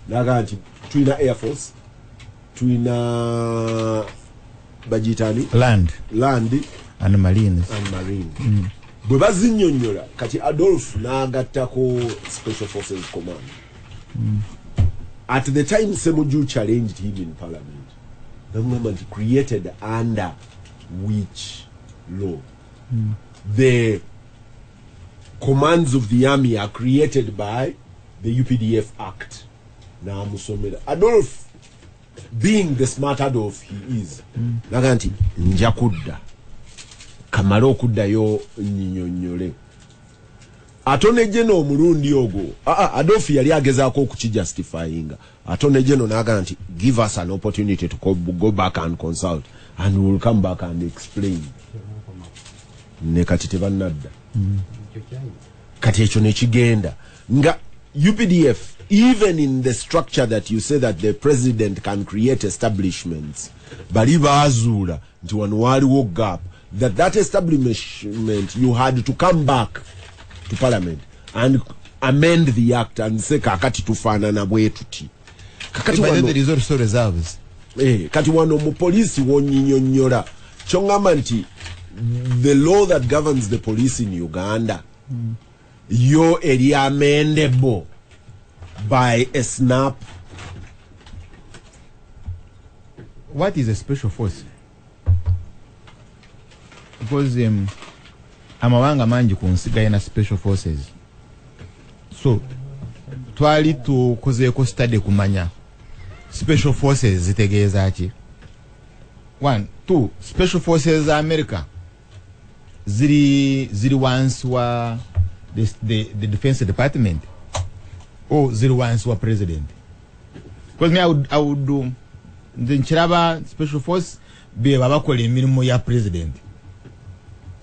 Naga nti tuina air force, tuina bajitani
land and marine.
Bwe bazinyonyola kati Adolf n'agattako special forces command. At the time Semuju challenged him in parliament, the government created under which law? The commands of the army are created by the UPDF Act. Now Musomera Adolf, being the smart Adolf he is, naganti njakudda kamalo kuddayo nyinyonyole Attorney General omulundi ogwo Adolf yali agezaako okukijustifyinga. Attorney General naga nti give us an opportunity to go back and consult and we will come back and explain. Ne kati tebannadda. Kati ekyo nekigenda nga UPDF, even in the structure that you say that the president can create establishments, bali bazuula nti wano waliwo gap, that establishment you had to come back to parliament and amend the act and say kakati tufaanana bwetuti. Kakati
wano there is also reserves.
Kati wano mu police wonyinyonyola kyongamba nti the law that governs the police in Uganda yo eri amendable by a snap.
What is a special force? Because amawanga mangi kunsigaye na special forces. So twali tukozeeko study kumanya special forces zitegeeza ki. 1 2 special forces za America ziri once wa the defense department or ziri once wa president. Because me I would do the nchiraba special force be babakola emirimu ya president.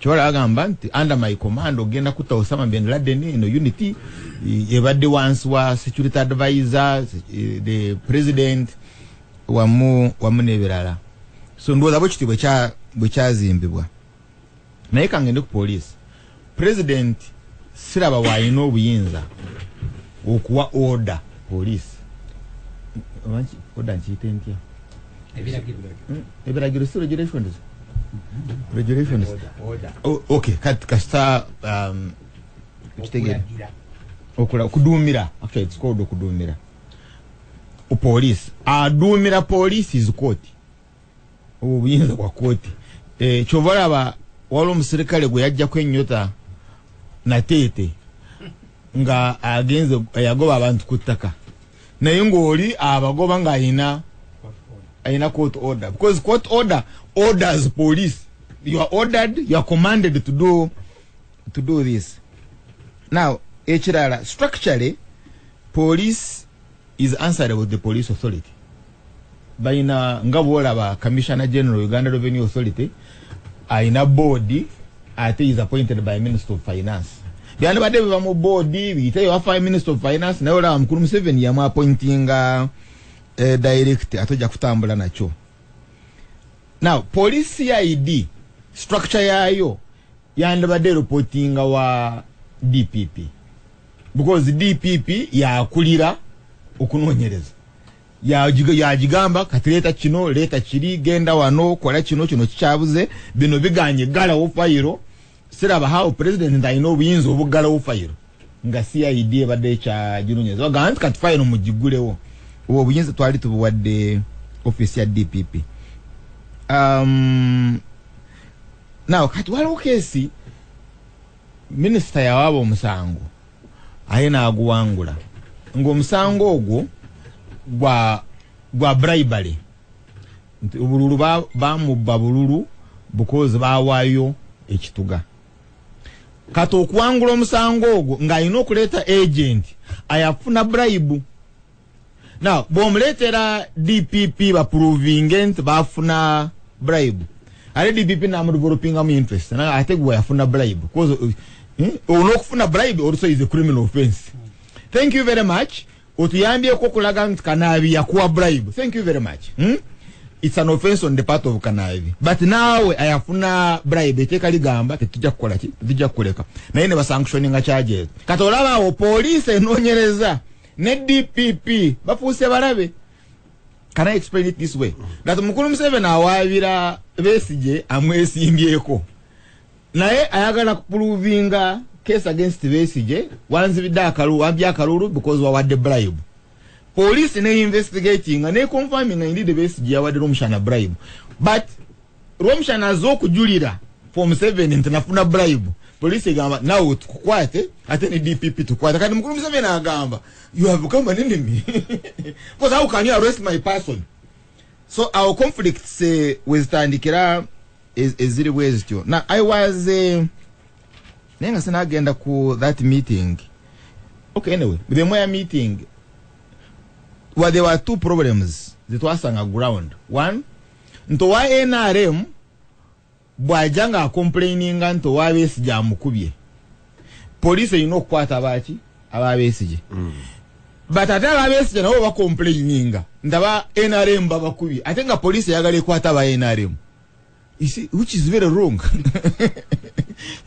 Chola agamba nti under my command ogenda kuta Osama bin Laden ino unity ebadde once wa security advisor the president wamu nebirala. So ndoza bwekiti bwe kyazimbibwa. Naye kangende ku police president siraba wayina obuyinza okuwa order police. Wanchi order nchite ntya ebiragiro si regulations. Regulations. Oh, okay. Kasta kudumira. Okay, it's called kudumira. Police. Adumira police is court. Obuyinza kwa court. Chovala walo musirikale gwe yajja kwenyota na tete nga agenze yagoba abantu kutaka. Naye ngoli abagoba nga ayina court order, because court order orders police. You are ordered, you are commanded to do this. Now, structurally, police is answerable to the police authority. Baina ngabola ba Commissioner General Uganda Revenue Authority, aina board ate is appointed by Minister of Finance. Byana bade bamo board bite yo afa Minister of Finance na ola mukuru Museveni yama appointing direct atoja kutambula nacho. Now, police ID structure yayo yandabade reporting wa DPP, because DPP ya kulira okunonyereza yajigamba katileta kino leta kiri genda wano kola kino kikyabuze bino biganye gala ofayiro siraba how president ndayino obuyinza obugala ofayiro nga CID ebadde kya jinonyeza bagant kat fayiro mugigulewo obuyinza twali tubuwadde office ya DPP. Now kati waliwo kesi minister yawabo omusango ayina aguwangula ng'omusango ogwo gwa bribery nti obululu bamubba bululu because bawaayo ekituga. Kati okuwangula omusango ogwo ng'ayina okuleeta agent ayafuna bribe. Now, bomuletera DPP ba proving nti bafuna bribe. ale DPP na developing am interest na I think we afuna bribe because onokufuna bribe also is a criminal offense. Thank you very much. Otuyambye ko kulaga Kanabi yakuwa bribe. Thank you very much. It's an offense on the part of Kanabi. But now I afuna bribe teka ligamba tetujja kukola ki tetujja kukoleka. Na yene ba sanctioning charges. Katolaba o police enonyereza ne DPP bafuse balabe. Can I explain it this way? That Mukulu Museveni awabira Besigye amwesimbyeko. Naye ayagala kuprovinga case against Besigye wanzibidde akalulu ambya akalulu because wawadde bribe. Police ne investigating and ne confirming indeed Besigye yawadde Romshana bribe. But Romshana z'okujulira for Museveni ntinafuna bribe. Police egamba nawe tukukwate ate ne DPP tukwate kati Mukulu Museveni agamba you have become an enemy. Because how can you arrest my person? So our conflicts with Tandikira is really ways to. Now I was nenga sana agenda ku that meeting. Okay, anyway, with the Moya meeting, well, there were two problems that was on the ground. One, ntowa NRM bwajanga complaining ntowa Besigye amukubye. Police kwata abachi Besigye. But atala Besigye nabo ba complaining ndaba NRM babakubye. I think a police yagale kwata ba NRM. You see, which is very wrong.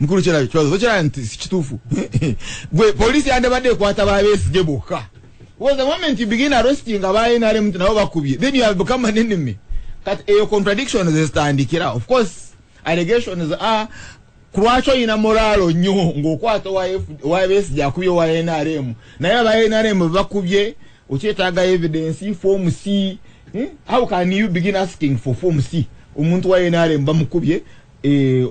Mukuru chela bichwazo chela ntikitufu. Gwe police yande bade kwata ba Besigye boka. Was the moment you begin arresting aba NRM nabo bakubye, then you have become an enemy. That a contradiction is standikira. Of course, allegations are Kruacho ina moralo nyo ngokwata wa Besigye akubye wa NRM. Na yaba NRM bakubye uchetaga evidence form C. How can you begin asking for form C? Umuntu wa NRM bamukubye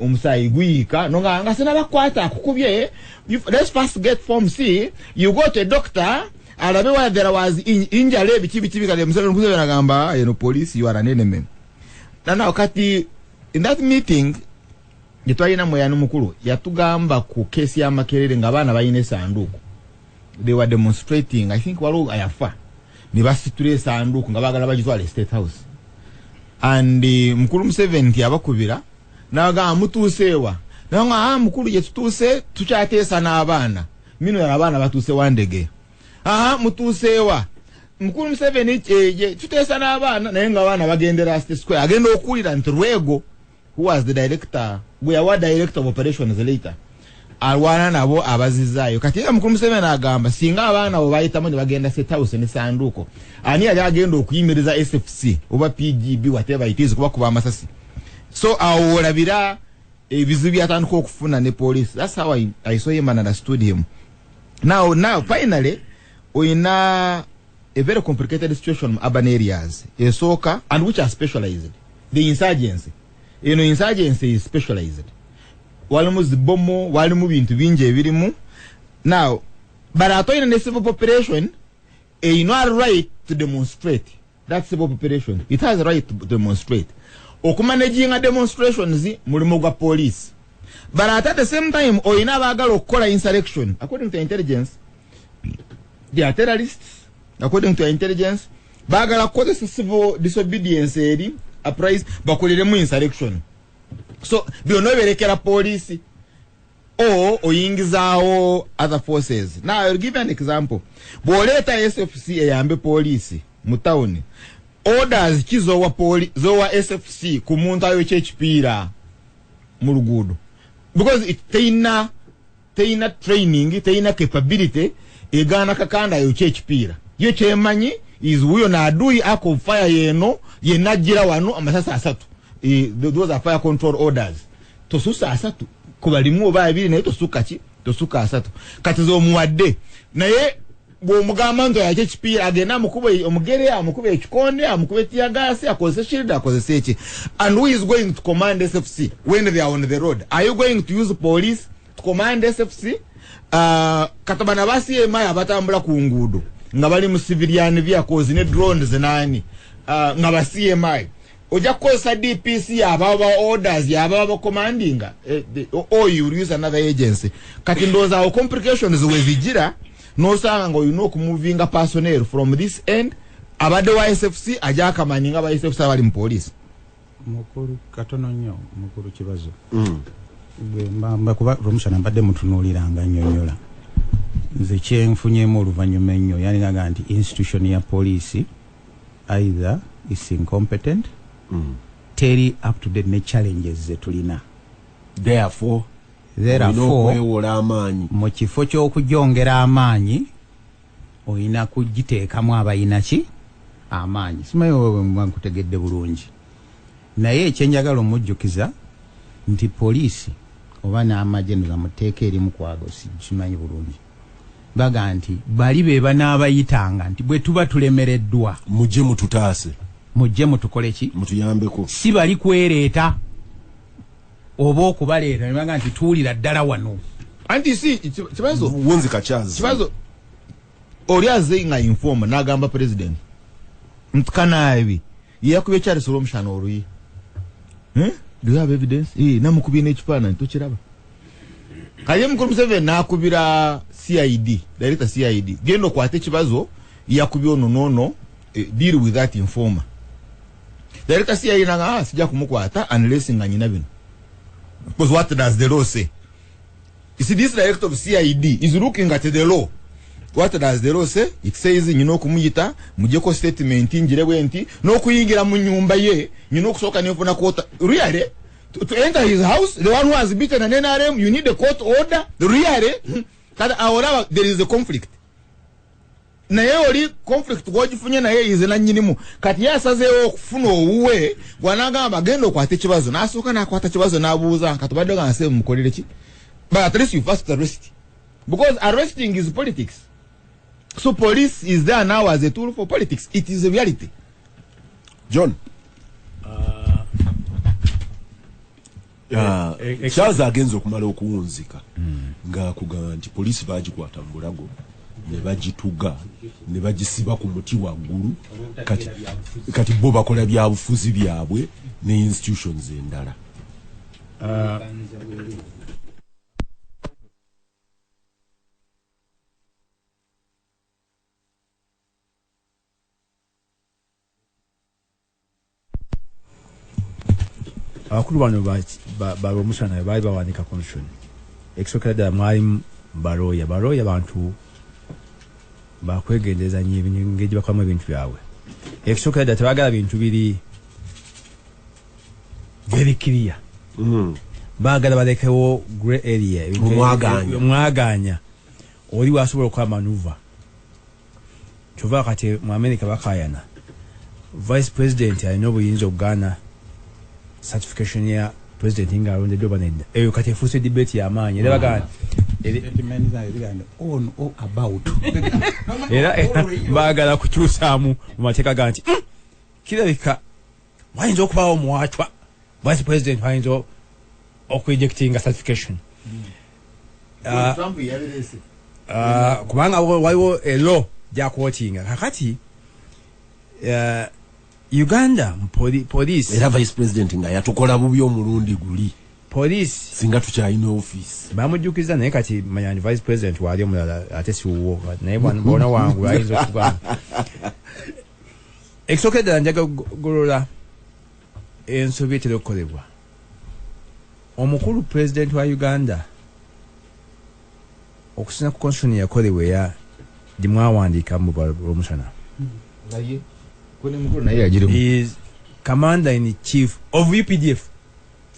umusayi gwika nonga ngasena bakwata akukubye. Let's first get form C. You go to a doctor alabe whether there was injury bikibi kale Museveni agamba police you are an enemy. Now kati in that meeting Gitwalina Moyano mukuru yatugamba ku kesi ya Makerere ngabana bayine sanduku. They were demonstrating, I think walo ayafa. Ni basitule sanduku ngabagala bagitwale State House. And mukuru Museveni yabakubira naga mutusewa. Nanga mukuru yetutuse tukyatesa n'abana. Mino y'abana batuse wandege. Mutusewa. Mukuru Museveni tutesa n'abana naye ngabana bagendera State Square. Agenda okulira Ntrwego, who was the director, we are director of operations later. Alwana nabo abazizayo. Kati Mukuru Museveni agamba singa abana bo bayitamu ne bagenda State House ne sanduko. Ani agenda okuyimiriza SFC oba PGB whatever it is kuba kuba amasasi. So awolabira ebizibu atandika okufuna ne police. That's how I saw him and understood him. Now finally we na a very complicated situation in urban areas. Soka and which are specialized. The insurgency. Insurgency is specialized. Walimu zibomo, walimu bintu binje birimu. Now, but atoina the civil population, you have a right to demonstrate. That's civil population. It has a right to demonstrate. Okumanaging a demonstration zi mulimu gwa police. But at the same time, oyina bagala okola insurrection. According to intelligence, they are terrorists. According to intelligence, bagala koze civil disobedience eri uprise bakoliremu insurrection. So byono berekera police or oyingizawo other forces. Now I'll give you an example. Boleta SFC eyambe police mu town. Orders kizowa zowa SFC ku muntu ayo chechipira mu lugudo. Because it teina training, teina capability egana Kakande ayo chechipira. Yo chemanyi is huyo na adui ako fire yeno yenajira wano amasasa asatu. Those are fire control orders. Tosusa asatu kubalimu babiri na tosuka asatu katizo muwadde naye bo mugamanzo ya HP agena mukube omugere amukube ekikonde amukube tiagasi akoze shield akoze sechi. And who is going to command SFC when they are on the road? Are you going to use police to command SFC? Katabana basi emaya batambula ku ngudo nga bali mu civilian vehicles ne drones nani nga basi emaya oja kosa DPC ababa orders yababa commanding or you use another agency. Kati ndoza o complications wezijira no sanga ngo you know moving a personnel from this end abade wa SFC aja kamaninga ba SFC abali mu police.
mukuru katono nnyo mukuru kibazo mba kuba Romusana mbadde mutunuuliranga nnyonnyola nze kyenfunyemu oluvannyuma ennyo yani naga nti institution ya police either is incompetent teri up to date ne challenges ze tulina
therefore
mu kifo ky'okujongera amaanyi oyina kugiteekamu abayina ki amaanyi simanyi wewe nkutegedde bulungi naye ekyenjagala omujjukiza nti poliisi oba n'amagye muteeka erimu kwago sikimanyi bulungi baga nti bali be banaabayitanga nti bwe tuba tulemereddwa
mujje mututaase
mujje mutukole ki
mutuyambeko
si bali kwereeta oba okubaleeta nebaga nti tuwulira ddala wano
anti si kibazo
wonzi kacyazi
kibazo oli aze nga informa n'agamba president ntukanaabi yakubye Charles Romusana oluyi do you have evidence namukubye n'ekifaananyi tokiraba kale mukulu Museveni n'akubira CID director CID genda okwata ekibazo yakubye ono nono deal with that informer director CID nanga sijja kumukwata unless nga nyina bino because what does the law say? You see, this director of CID is looking at the law. What does the law say? It says nyino kumuyita mujeko statement njire bwenti no kuyingira mu nyumba ye nyino kusoka nefuna quota really to enter his house the one who has beaten an NRM you need a court order really that ahora there is a conflict na ye oli conflict gwojifunye na ye ize na nyinimu kati yasazeewo okufuna owuwe gwanagamba genda okwata ekibazo n'asooka n'akwata kibazo n'abuuza katubadde ganse mukolere ki but at least you first arrest because arresting is politics so police is there now as a tool for politics it is a reality.
John Charles agenza okumala okuwunzika nga kugamba nti poliisi bagikwata mu bulago ne bagituga ne bagisiba ku muti waggulu kati bo bakola bya bufuzi byabwe ne institutions endala
abakulu bano ba Romusana baali bawanika constitution ekisookera ddala mwalimu baroya bantu bakwegendeza nnyo engeri bakolamu ebintu byabwe ekisookera ddala tebaagala bintu biri very clear baagala balekewo grey area omwaganya oli wasobola okukola manuva kyova kati mu America bakayana vice president alina obuyinza okugaana certification ya president nga alondeddwa oba nedda eyo kati efuuse debate y'amaanyi era bagana era baagala kukyusaamu mu mateeka ga nti kirabika wayinza okubaawo omuwatwa vice president wayinza okwejectinga certification kubanga waliwo elo gyakwotinga kakati Uganda police
era vice president nga yatukola bubi omulundi guli
police
singa tukyalina office
bamujjukiza naye kati manya ni vice president wali omulala ate siwuwo naye bona wangu ayinza okugamba ekisookedde njaga golola ensobi etera okukolebwa omukulu president wa Uganda okusina ku constitution yakolebwa ya dimwawandiika mu Romusana he is commander in chief of UPDF.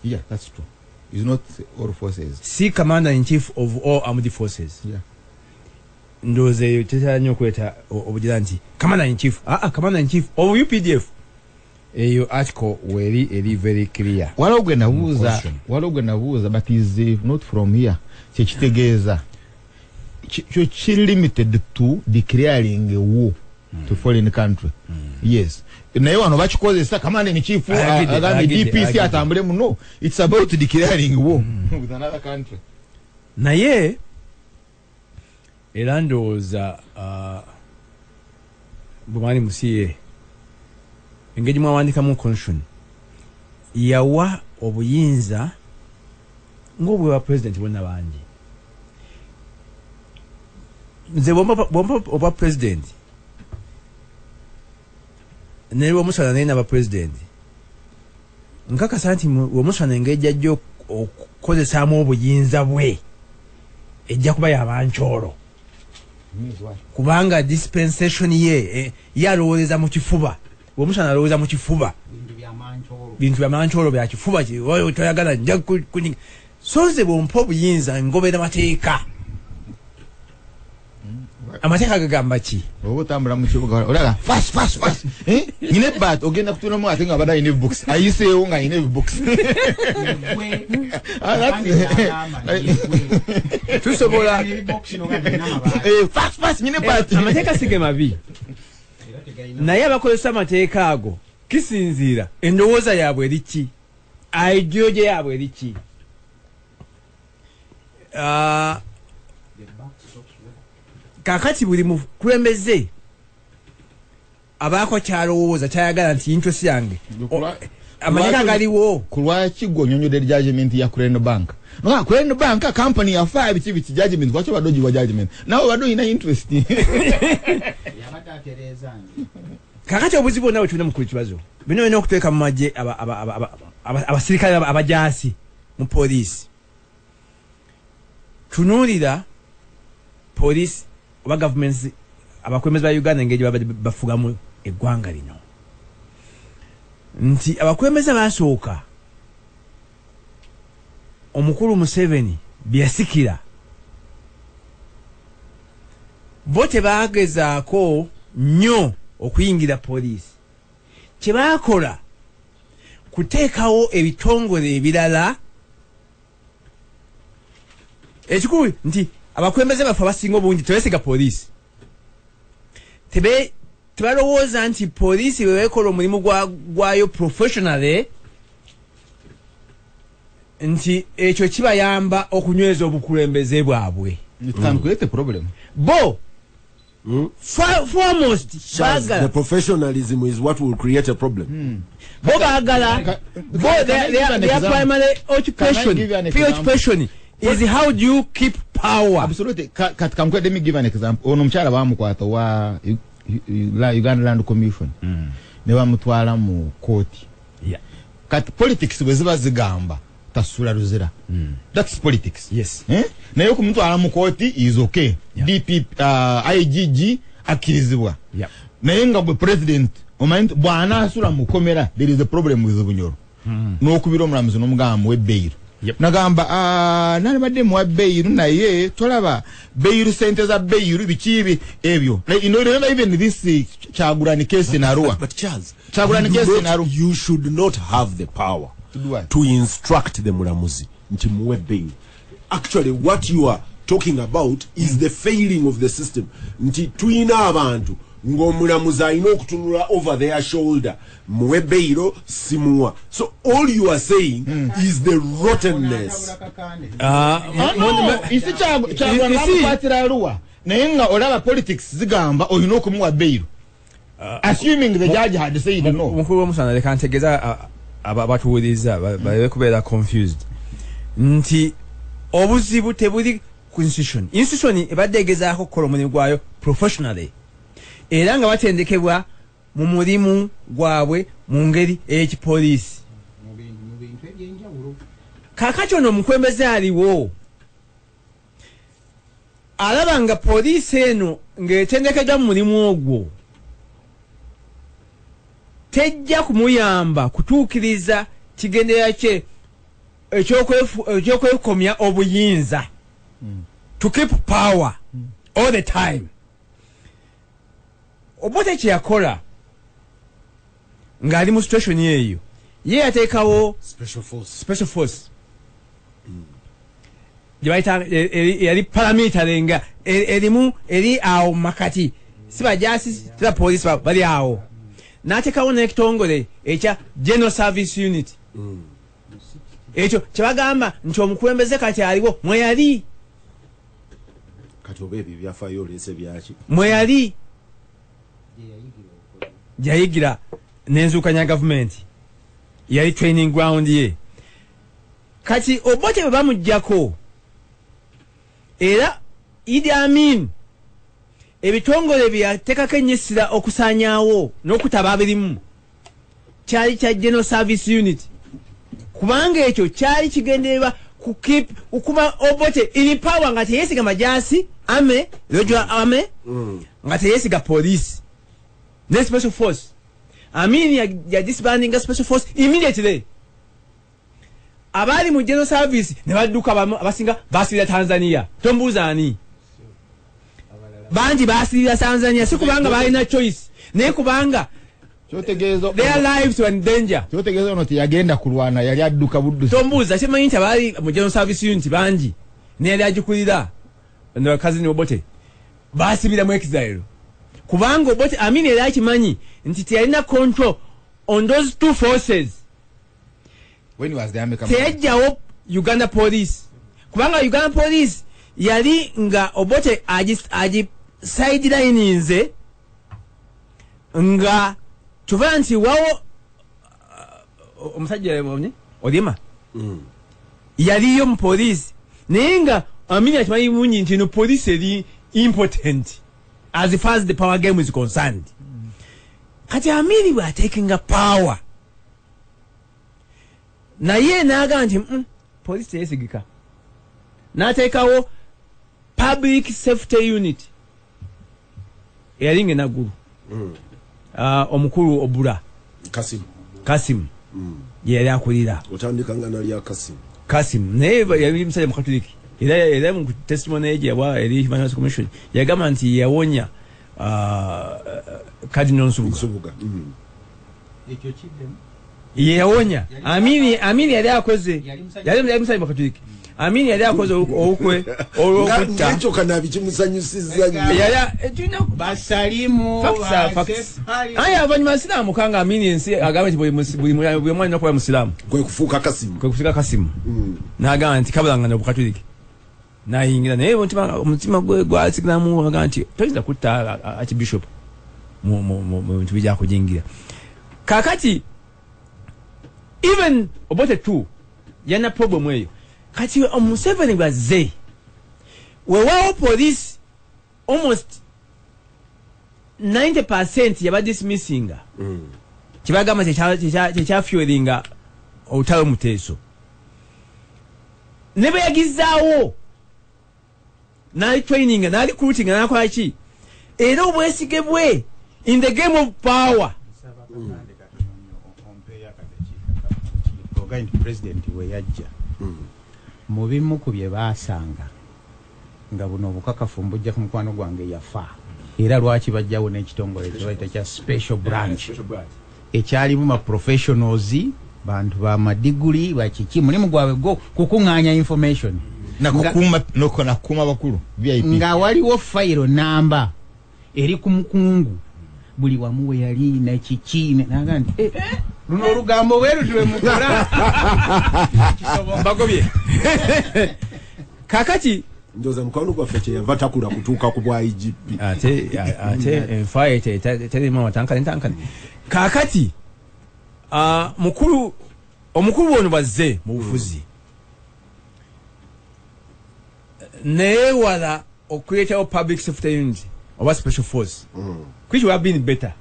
Yeah, that's true. He's not all forces.
See, commander in chief of all armed forces.
Yeah.
Ndoze tetanya kweta obujiranti commander in chief. Commander in chief of UPDF. Eyo article eri very clear.
Walogwe nabuuza but is not from here. Kyekitegeeza kyo limited to declaring a war to foreign country. Yes. Naye wano bakikozesa commander in chief agambe DPC atambule muno. It's about declaring war with another country.
Naye era ndowooza bwemwali musiye engeri mwawandikamu constitution yawa obuyinza ng'obwewa president bonna bangi. Nze bwomba oba president ne Romusana naye n'aba president nkakasa nti omusana engeri ajja okukozesaamu obuyinza bwe ejja kuba yabankyolo kubanga dispensation ye yalowooleza mu kifuba omusana alowooza mu kifuba bintu byamankyolo bya kifuba toyagala nja so nze bwompa obuyinza ngobera mateeka amateeka gagamba ki
obutambula mu kibuga olaga fast nyine bat ogenda kutunamu ate nga abadde ayina ebooks ayiseewo nga ayina ebooks
tusobola
fast nyine bat
amateeka sige mabi naye abakozesa amateeka ago kisinziira endowooza yaabwe eri ki aidiyoje yaabwe eri ki kakati buli mukulembeze abaako kyalowooza kyayagala nti interest yange amateeka galiwo
kulwaki gwe onyonyodde judgment ya Crane Bank no Crane Bank company ya fire biti judgment kwacho badoji wa judgment nawe bado ina interest
kakati obuzibu nawe tuna mukulu kibazo bino eno okuteeka mu magye abasirikale abajaasi mu police tunuulira police oba governments abakwemezi ba Uganda engeri bafugamu eggwanga lino nti abakwemezi basooka omukulu Museveni byasikira bo tebagezaako nnyo okuyingira police kyebakola kuteekawo ebitongole ebirala ekikulu nti abakwembeze bafa basinga obungi tebesiga police tebalowooza nti police wewekola omulimu gwayo professionally nti ekyo kibayamba okunyweza obukulembeze bwabwe bo foremost
the professionalism is what will create a problem.
Bo bagala their primary occupation is how do you keep power.
Absolutely. Let me give an example. Ono mchala bamukwata wa Uganda Land Commission. Ne bamutwala mu koti.
Yeah.
Kat politics bweziba zigamba tasula ruzira. That's politics.
Yes.
Na yo kumutwala mu koti is okay. Yeah. DP IGG akirizibwa.
Yeah.
Na yenga bwe president omanyi bwana asula mu komera there is a problem with Bunyoro. No kubiro mulamuzi n'omugamu we bail.
Yep.
Nagamba nani badde mu bail naye tolaba bail center za bail bikibi ebyo. Like you know remember even this Kyagulani case in Arua.
But Charles,
Kyagulani case in Arua,
you should not have the power
to do what?
To instruct the mulamuzi nti muwe bail. Actually what you are talking about is the failing of the system. Nti tuina abantu ng'omulamuzi alina okutunula over their shoulder muwe bail simuwa. So all you are saying is the rottenness.
Isi Kyagulani kwatira Arua naye nga olaba politics zigamba olina okumuwa bail. Assuming the judge had said no.
Mukulu omusana leka ntegeza abatuwuliriza babe kubeera confused nti obuzibu tebuli ku institution ebadde egezaako kukola omulimu gwayo professionally era nga batendekebwa mu mulimu gwabwe mu ngeri ey'ekipoliisi. Kaakati ono omukwembeze aliwo alaba nga poliisi eno ng'etendekeddwa mu mulimu ogwo tejja kumuyamba kutuukiriza kigendera kye ekyokwekomya obuyinza to keep power all the time. Obote kyeyakola ng'ali mu situation eyo ye yateekawo special force gyebayita yali paramilitary nga erimu eri awo makati si bajasi teba police bali awo n'ateekawo n'ekitongole ekya General Service Unit. Ekyo kyebagamba nti omukulembeze kati aliwo mweyali
kati oba ebyo byafaayo olese byaki
mweyali gyayigira n'enzuukanya gavumenti yali training ground ye. Kati Obote bwe bamuggyako era Idi Amin ebitongole byateekako ennyisira okusaanyaawo n'okutaba abirimu kyali kya General Service Unit kubanga ekyo kyali kigendererwa okuba Obote in power nga teyesiga majasi ame lojwa ame nga teyesiga police ne special force ya disbanding a special force immediately abali mu general service ne badduka abasinga basirira Tanzania tombuza ani banji basirira Tanzania sikubanga balina choice ne kubanga
kyotegezo
their lives were in danger
kyotegezo no yagenda kulwana yali adduka buddu
tombuza kimanyi nti abali mu general service unit banji ne yali agikulira ndo kazi ni Obote basibira mu exile kubanga Obote yali akimanyi nti tiyalina control on those two forces.
When was the army coming?
Tejjawo Uganda police kubanga Uganda police yali nga Obote aji sideline nze nga tuvanti wao omusajja yabonye Odima yali yo police nenga akimanyi munyi nti no police eri important as far as the power game is concerned. Kati Amini were taking a power. Na ye naga nti police yesigika. Na tekawo public safety unit. Yalinge naguru. Omukuru Obura. Kasim. Yali akulira.
Otandikanga nali ya
Kasim. Naye yali msajja mukatoliki. Era mu testimony eje wa eri Human Rights Commission yagamba nti yawonya Cardinal Nsubuga.
Ekyo kiddemu.
Yawonya. Amini yali akoze. Yali msajja mukatoliki. Amini yali akoze okwe olokutta.
Ekyo kana bikimusanyusiza nnyo.
Yali tuna
basalimu
facts. Aya abanyuma Islamu kanga Amini ensi agamba nti buli mwana nakuba Muslimu.
Kwe kufuuka Kasimu.
N'agamba nti kabulanga n'obukatoliki. Nayingira naye omutima gwe gwasigramu agamba nti toyinza kutta archbishop mu bijja kujingira. Kakati even Obote too yana problem eyo. Kati Museveni bazze wewawo police almost 90% yaba dismissinga kibagamba kyekyafuelinga olutalo Muteeso ne bayagizaawo nali training nali recruiting nakola ki era obwesige bwe in the game of power
president we yajja mu bimu ku bye baasanga nga buno obukakafu mbujja ku mukwano gwange yafa era lwaki bajjawo n'ekitongole kyebayita kya special branch ekyalimu ma professionals bantu ba madiguli bakiki mulimu gwabwe go kukuŋŋaanya information
nakukuma bakulu VIP
nga waliwo file namba eri ku mukungu buli wamu we yali nakiki naga nti luno olugambo weeru tuwe mukola
mbagobye kakati
ndoza mukwano gwaffe kyeyava takula kutuuka ku bwa IGP
ate enfaye terima watankane kakati omukulu ono bazze mu bufuzi neewala ocreate public safety unit oba special force which would have been better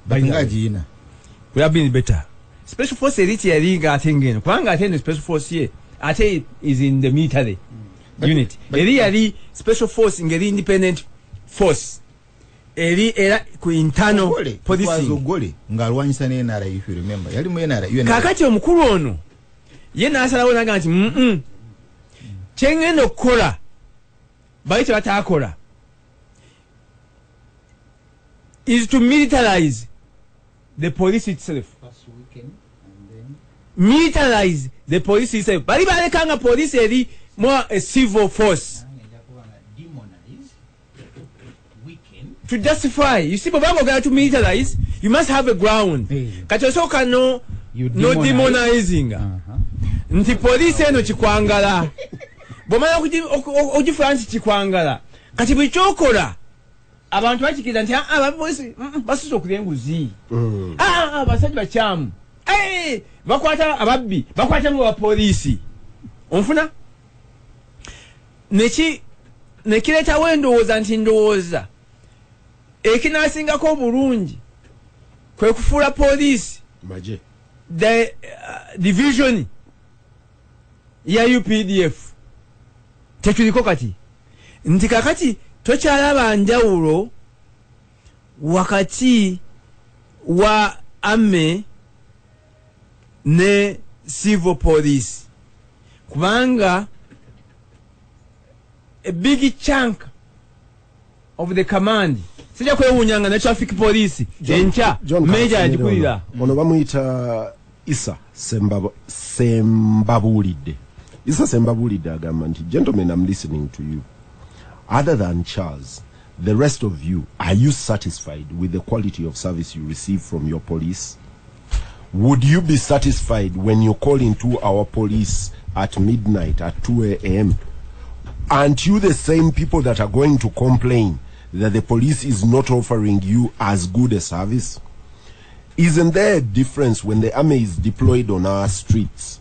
we have been better. Special force elite yaliga atengeno kubanga atende special force ye ate is in the military unit eri yali special force ngeri independent force eri era ku internal policing
gole ngalwanyisa ne NRA if you remember yali mu NRA
kakati omukulu ono ye nasalawo naga nti kyengenda okukola bayite batakola is to militarize the police itself. Militarize the police itself. Bali balekanga police eri more a civil force. To justify, you see, Baba going to militarize, you must have a ground. Kachosoka no demonizing. Nti police eno chikwangala. Bomana ojifransi chikwangala. Kati bichokola. Abantu bakikiza nti abapolisi basusa okulenguzi. Basajja bakyamu. Bakwata ababbi, bakwata mu bapolisi. Onfuna? Nekireta wendowooza nti ndowooza. Ekinasingako bulungi kwe kufuula poliisi.
Maje.
The division ya UPDF tetuliko kati nti kakati tokyalaba njawulo wakati wa ame ne civil police kubanga a big chunk of the command sija kwewunyanga na traffic police encha major ajikulira
ono bamuyita Isa Sembabulide. Isa Sembabulide agamba nti, gentlemen, I'm listening to you. Other than Charles, the rest of you, are you satisfied with the quality of service you receive from your police? Would you be satisfied when you call into our police at midnight at 2 a.m.? Aren't you the same people that are going to complain that the police is not offering you as good a service? Isn't there a difference when the army is deployed on our streets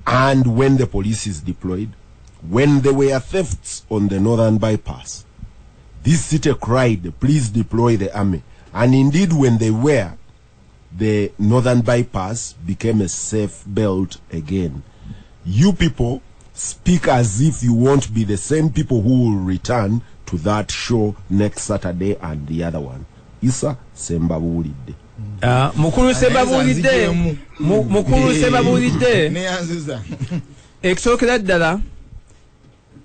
and when the police is deployed? When there were thefts on the northern bypass, this city cried, please deploy the army. And indeed, when they were, the northern bypass became a safe belt again. You people speak as if you won't be the same people who will return to that show next Saturday and the other one. Isa Sembabulide.
Mukulu Sembabulide ekisokera ddala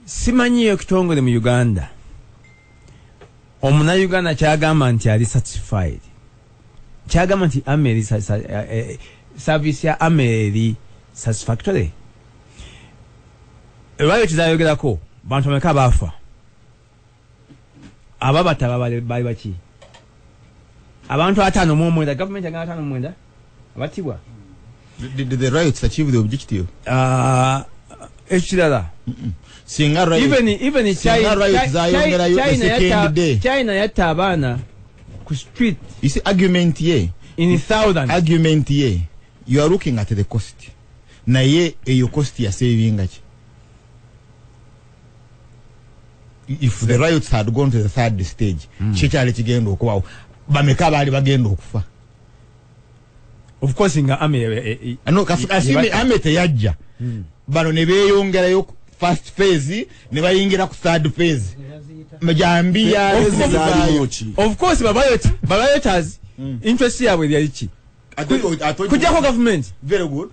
simanyi ekitongole mu Uganda Uganda kyagamba nti ali certified kyagamba nti ameri service ya ameri satisfactory ebayo kizayogerako bantu bameka bafa ababata bali baki abantu 5 mu mwenda government agana 5 mu mwenda abatibwa.
Did the riots achieve the objective?
Ekirala
singa riot
even China yatta abana ku street.
You see argument ye
in thousands.
Argument ye you are looking at the cost na ye eyo cost ya saving achi. If the riots had gone to the third stage chichale kigendo okwawo bameka bali bagendo okufa.
Of course inga ame
no kasimi ame teyajja bano ne beyongerayo first phase ne bayingira ku third phase majambia.
Of course babayoters interest yabwe yali ki kujja ko government.
Very good.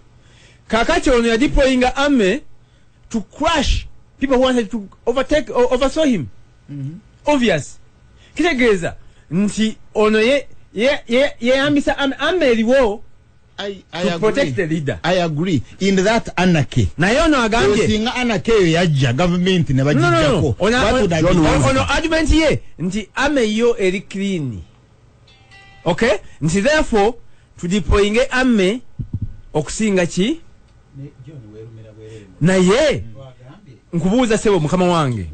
Kakati ono ya deploying army to crush people who wanted to overthrow him. Obvious kitegeeza nti ono ye ambisa ameliwo to protect the leader.
I agree in that anarchy.
Na yono agambye
singa anarchy yajja government ne bajijjako.
Ono argument ye nti ame yo eri clean. Okay? Nti therefore to deploying ame okusinga ki na ye nkubuuza sebo mukama wange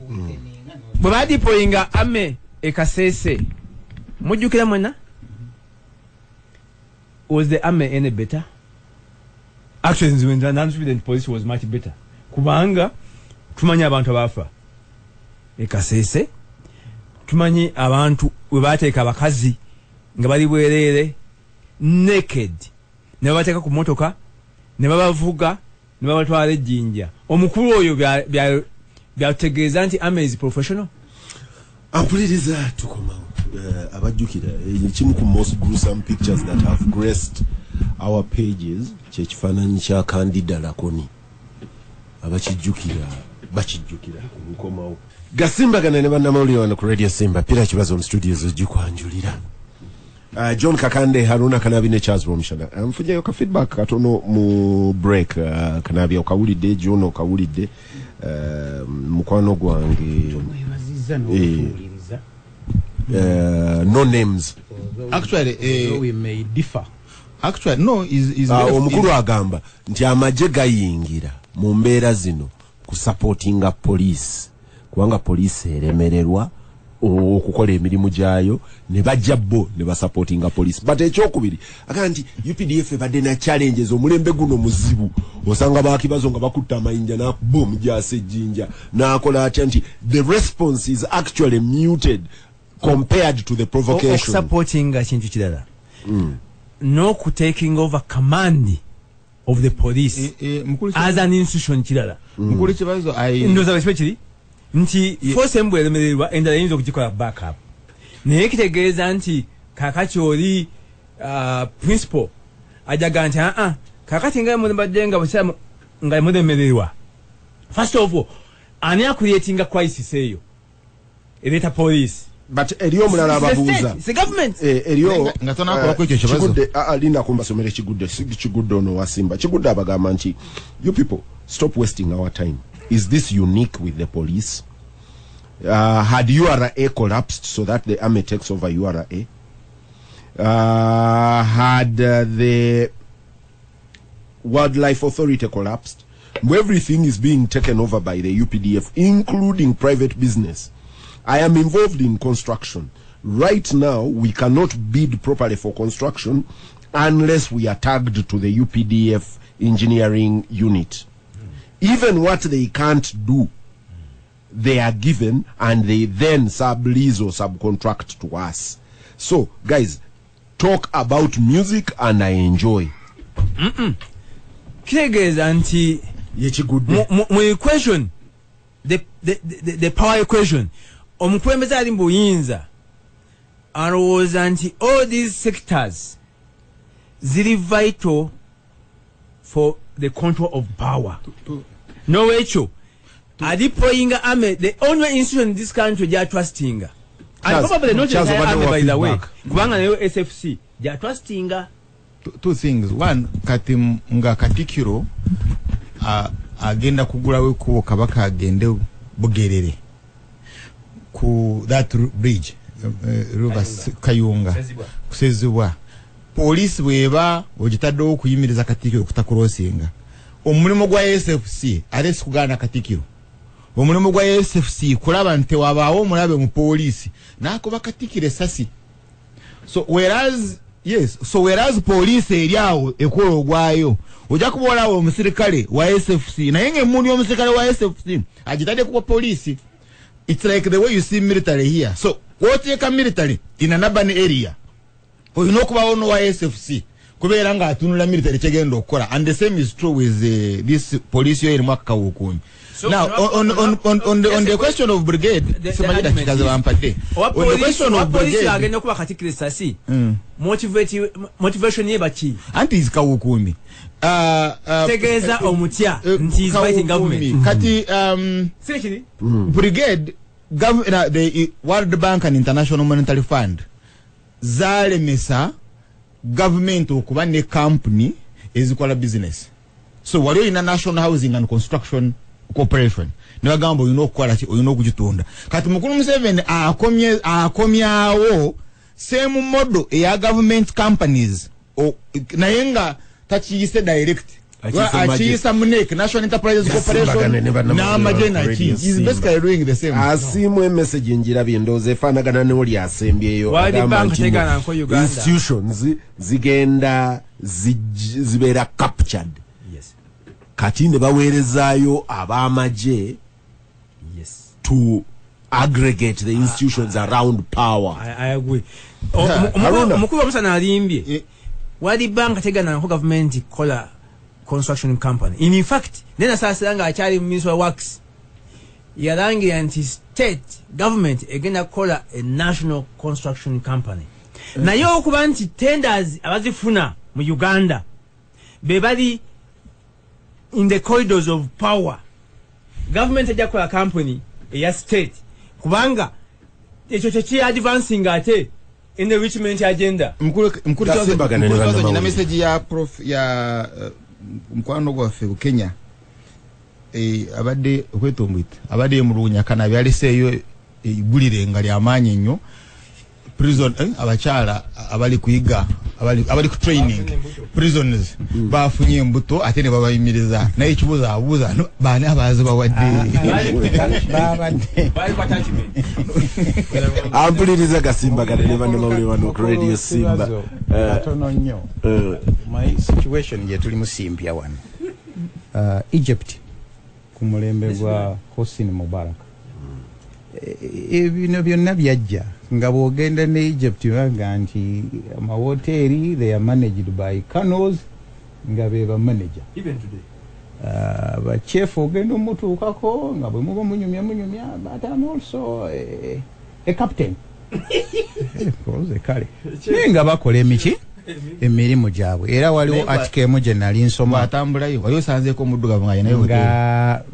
bwe badeploying ame ekasese mujjukira mwena. Was the army any better? Actually, when the non-civilian police was much better. Kubanga tumanyi abantu abafa ekasese tumanyi abantu we bateeka abakazi nga bali bwerere naked ne bateeka ku motoka ne babavuga ne babatwala ejjinja. Omukulu oyo byategeeza nti army is professional.
Ampuliriza tukomawo abajjukira ekimu ku most gruesome pictures that have graced our pages kyekifaananyi kya Kandida Lakoni abakijjukira bakijjukira nkomawo. Gasimbagane ne bannamawulire wano ku Radio Simba pira kibazo mu studios ojikwanjulira. John Kakande, Haruna Kanabi ne Charles Romshana. Mfujeyo ka feedback katono mu break Kanabi okawulidde John okawulidde mukwano gwange no names.
Actually
we may differ.
Actually no is
omukulu agamba nti amaje gayingira mu mbeera zino ku supportinga police kubanga police eremererwa okukola emirimu gyayo ne bajja bo ne basupportinga police. But ekyokubiri akanti UPDF badde na challenges omulembe guno muzibu osanga baakibazo nga bakutta amayinja na boom gyase jinja nakola atya nti the response is actually muted compared to the provocation.
Supporting kintu kirala no ku taking over command of the police as an institution kirala
mukulu kibazo
ndoza especially nti force embu elemererwa endala yinza okugikola backup naye kitegeeza nti kakati oli principal ajaga nti kakati nga mbadde nga busama nga mulemererwa. First of all, ani creating a crisis eyo eleta police
but eriyo mulala ababuuza
the government
eriyo
ngatona akola ko ekyo kibazo
kigudde alinda kumbasomere kigudde ono wasimba kigudde abagamba nti you people stop wasting our time. Is this unique with the police? Had URA collapsed so that the army takes over URA? Had the Wildlife Authority collapsed? Everything is being taken over by the UPDF, including private business. I am involved in construction. Right now, we cannot bid properly for construction unless we are tagged to the UPDF engineering unit. Even what they can't do, they are given and they then sublease or subcontract to us. So, guys, talk about music and I enjoy.
Kitegeeza anti mu equation the power equation omukulembeze ali mu buyinza alowooza nti all these sectors ziri vital for the control of power. Nowekyo deploying army, the only institution in this country they are trusting, and probably not just army by the way kubanga nayo SFC they are trusting.
Two things. One, kati nga katikiro agenda kugulawo ku kabaka agende Bugerere ku that bridge river Kayunga kusezibwa police bweba ogitaddewo okuyimiriza katikiro kutakurosinga omulimu gwa SFC alesi kugana katikiro omulimu gwa SFC kulaba nti wabaawo omulabe mu police nakuba katikire sasi. So whereas police eriawo ekola ogwayo ojja kuboolawo omusirikale wa SFC naye ng'emmundu y'omusirikale wa SFC agitadde ku police. It's like the way you see military here. So woteeka military in an urban area olina okubawo no wa SFC kubeera nga atunula military kyegenda okukola, and the same is true with this police yo erimu akawukuunyi. So now on the question of brigade, on the question of brigade
agenda kuba katikire sasi motivation ye bachi
anti is kawukumi
tegeza omutya nti is fighting government
kati brigade government the World Bank and International Monetary Fund zalemesa government okuba ne company ezikola business. So waliyo ina National Housing and Construction Corporation ne bagamba olina okukola ki olina okugitunda. Kati mukulu Museveni akomyawo same model eya government companies naye nga takiyise direct akiyisa MNEC National Enterprises Corporation n'amagena cheese is basically doing the same.
Asimu message njirabye ndoze efanagana n'oli asembyeyo institutions zigenda zibeera captured. Kati ne baweerezaayo ab'amagye to aggregate the institutions around power.
I agree. Omukulu omusana alimbye World Bank tegana nko government kola construction company. In fact, nena sasa nga achali Ministry of Works yalangi anti-state government egenda kola a national construction company. Na yo okuba nti tenders abazifuna mu Uganda bebali in the corridors of power. Government ejja kola company eya state kubanga ekyo kye advancing ate in the enrichment agenda.
Mkulu na message ya prof ya mkwano gwaffe Kenya abadde okwetombwita abadde mu Lunya kana byaliseeyo igulire nga lyamaanyi nnyo prison abakyala abali kuyiga abali ku training prisoners bafunye embuto ate ne babayimiriza naye ekibuuzo abuuza baani abazi bawadde
ampuliriza Gasimbagane Ne Bannamawulire wano ku Radio Simba
atono nnyo my situation ye tuli musimbya wano Egypt ku mulembe gwa Hosni Mubarak ebino byonna byajja nga bwogenda ne Egypt banga nti amahoteri they are managed by canals nga beba manager
even today
ba chef ogenda omutuukako nga bwe muba munyumya but I'm also a captain koze kale nga bakola emirimu gyabwe era waliwo article emu gye nali nsoma
atambulayo wali osanzeeko omuddugavu nga yenayo
nga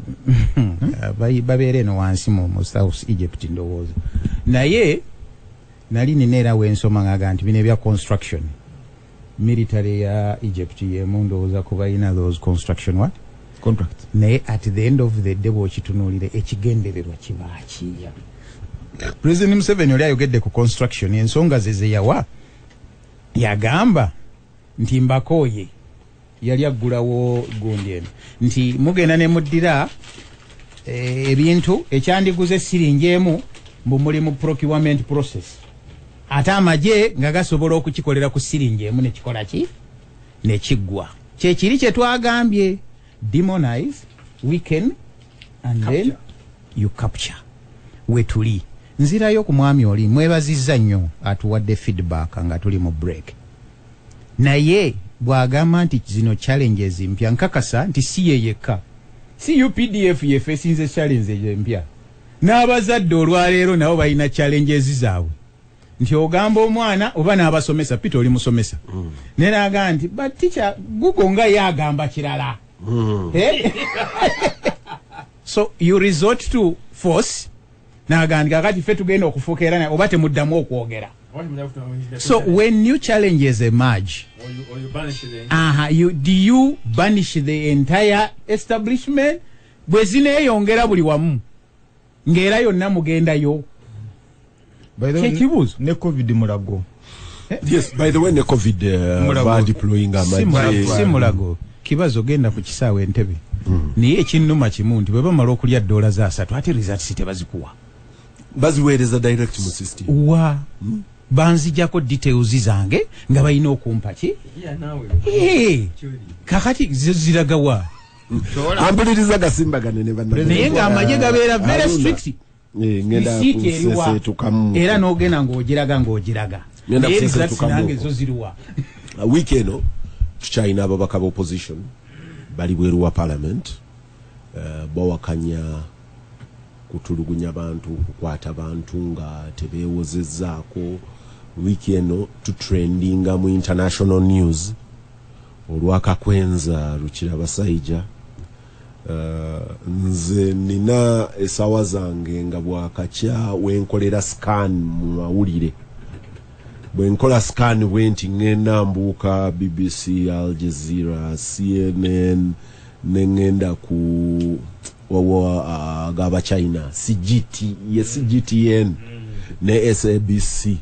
babeera eno wansi mu South Egypt ndowooza naye nali nina era wensoma ngaga nti bino ebya construction military ya Egypt yemu ndowooza kuba ina those construction contract naye at the end of the day bw'okitunuulire ekigendererwa kibaaki President Museveni oli ayogedde ku construction ensonga ze yawa yagamba nti Mbakooye yali aggulawo gundi eno nti mugenda ne muddira ebintu ekyandiguze siringi emu mbu muli mu procurement process ate amagye nga gasobola okukikolera ku siringi emu nekikola ki nekiggwa kyekiri kye twagambye demonize weaken and then you capture wetuli nzirayo ku mwami oli mwebazizza nnyo atuwadde feedback nga tuli mu break naye bwagamba nti zino challenges mpya nkakasa nti si yeyeka si UPDF yefesinze challenge empya n'abazadde olwaleero nabo balina challenges zaabwe nti ogamba omwana oba n'abasomesa pita oli musomesa neraga nti but teacher gugo nga yagamba kirala so you resort to force nagandi kakati fe tugenda okufuuka era oba temuddamu okwogera so when new challenges emerge
or you banish the
do you banish the entire establishment bwe zineeyongera buli wamu ng'era yonna mugendayo kyekibuuzo
ne covid mulago
yes by the way ne covid deploying
si mulago kibazo genda ku kisaawe Entebbe niye ekinnuma kimu nti bwe bamala okulya $3 3 ate results tebazikuwa
baziweereza direct mu system
wa banzijako details zange nga balina okumpa ki kakati ziragawa
ambuliriza Gasimbagane ne Bannamawulire
naye nga amagye gabeera very strict era n'ogenda ng'ogiraga naye results nange zo ziriwa
weekend tukyalina ababaka ba opposition bali bweru wa parliament bawakanya kutulugunya abantu kukwata abantu nga tebeewozezzaako weekend tutrendinga mu international news olwakakwenza Rukira Basajja nze nina esawa zange nga bwakakya wenkolera scan mu mawulire bwenkola scan bwenti ngenda mbuuka BBC, Al Jazeera, CNN nengenda ku gaba China CGTN ne SABC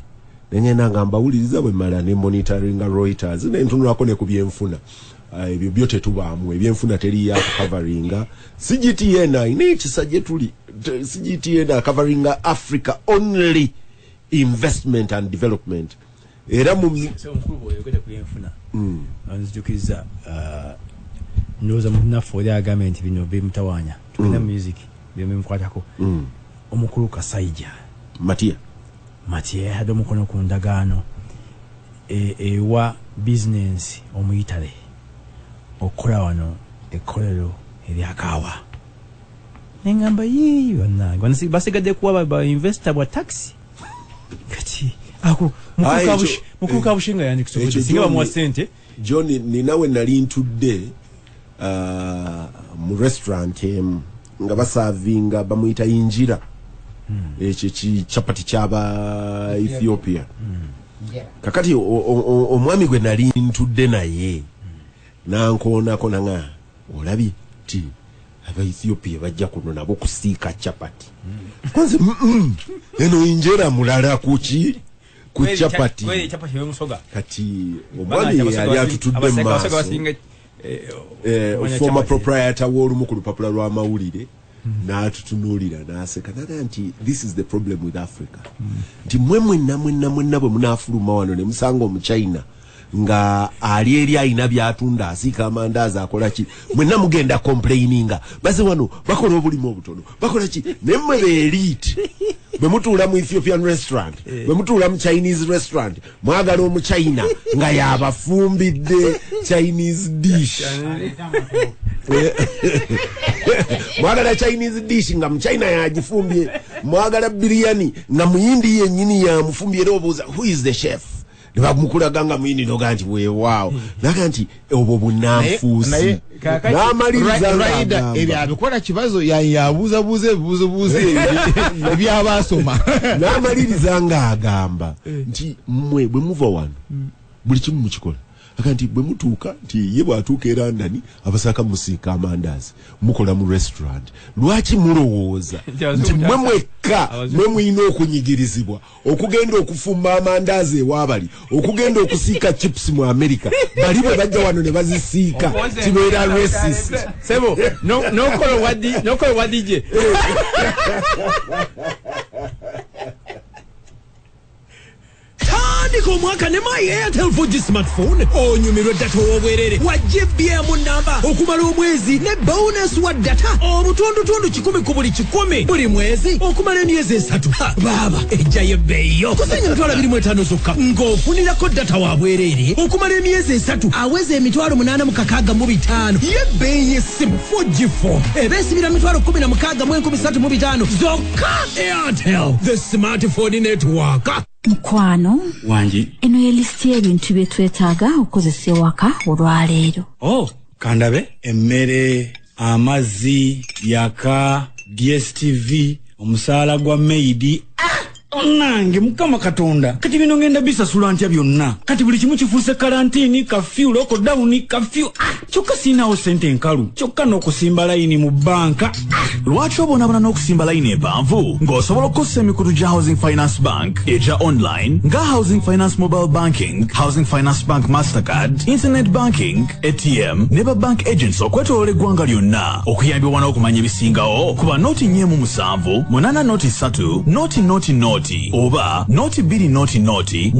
nengenda ngamba uliriza bwe mala ne monitoring Reuters nentunulako ne kubyenfuna ebyo byote tubaamu ebyenfuna teri ya coveringa CGTN ine kisaje tuli CGTN covering Africa only investment and development era mu
mkubwa yogenda kuyenfuna anzijukiza ndoza munafu ya government bino bimtawanya tuna music bimemkwatako omukulu Kasajja Matia hado mukono ku ndagaano wa business omuyitale okola wano ekolero eryakawa nengamba yonna gwanasi basigadde kuwa ba investor bwa taxi kati ako mukuka bushinga yani kisobozi singa mu sente
John ninawe nali ntudde mu restaurant nga basavinga bamuyita injira ekyo chapati kyaba Ethiopia kakati omwami gwe nali ntudde naye nankoonako nanga olabye ti aba Ethiopia bajja kuno nabo kusiika chapati kwanza eno injera mulala kuki ku chapati kati omwami yali atutudde mu maaso former proprietor w'olumu ku lupapula lw'amawulire n'atutunuulira n'aseka naga nti this is the problem with Africa nti mwenna bwe munaafuluma wano ne musanga omuchina nga ali eri ayina byatunda asiika amandaazi akola ki mwenna mugenda complaininga baze wano bakola obulimu obutono bakola ki nemmwe be elite bemutula mu Ethiopian restaurant bemutula mu Chinese restaurant mwagala omu China nga yabafumbidde Chinese dish mwagala Chinese dish nga mu China yagifumbye mwagala biryani nga muyindi yennyini ya mufumbye robuza who is the chef nibamukulaga nga muyindi noganti weewaawo naganti obwo bunanfuusi n'amaliriza
Raida ebyo abikola kibazo yabuuzabuuza ebibuuzobuuzo ebyabasoma
n'amaliriza nga agamba nti mmwe bwe muva wano buli kimu mukikola akanti bwe mutuuka nti ye bwatuuka e London abasaka musiika amandazi mukola mu restaurant lwaki mulowooza nti mwe mwekka mwe mulina okunyigirizibwa okugenda okufumba amandazi ewaabali okugenda okusiika chips mu America bali bwe bajja wano ne bazisiika kibeera racist
sebo nokolo wadije
tandika omwaka ne my Airtel 4G smartphone onyumirwe data w'obwerere wa GBM namba okumala omwezi ne bonus wa data obutundutundu 10 ku buli 10 buli mwezi okumala emyezi 3 baba ejjayo beyo kusenya emitwalo 25 zokka ng'ofunirako data wa bwerere okumala emyezi 3 aweze emitwalo 865 y'ebbeeyi y'essimu 4G phone ebeesibira emitwalo 16,35 zokka. Airtel, the smartphone network.
Mukwano
wangi
eno ye listi y'ebintu bye twetaaga okukozesa ewaka olwaleero.
Kandabe emmere amazzi yaka DSTV omusaala gwa maidi nange mukama katonda kati bino ngenda bisasula ntya byonna kati buli kimu kifuuse karantini kafyu lockdown kafyu kyokka siinawo sente enkalu kyokka n'okusimba layini mu banka
lwaki obonaabona n'okusimba layini empanvu ng'osobola okukozesa emikutu gya Housing Finance Bank egya online nga Housing Finance Mobile Banking, Housing Finance Bank Mastercard, Internet Banking, ATM ne ba bank agents okwetoloola eggwanga lyonna okuyambibwa n'okumanya ebisingawo kuba nooti 47 8 nooti 3 nooti oba noti 2 noti 8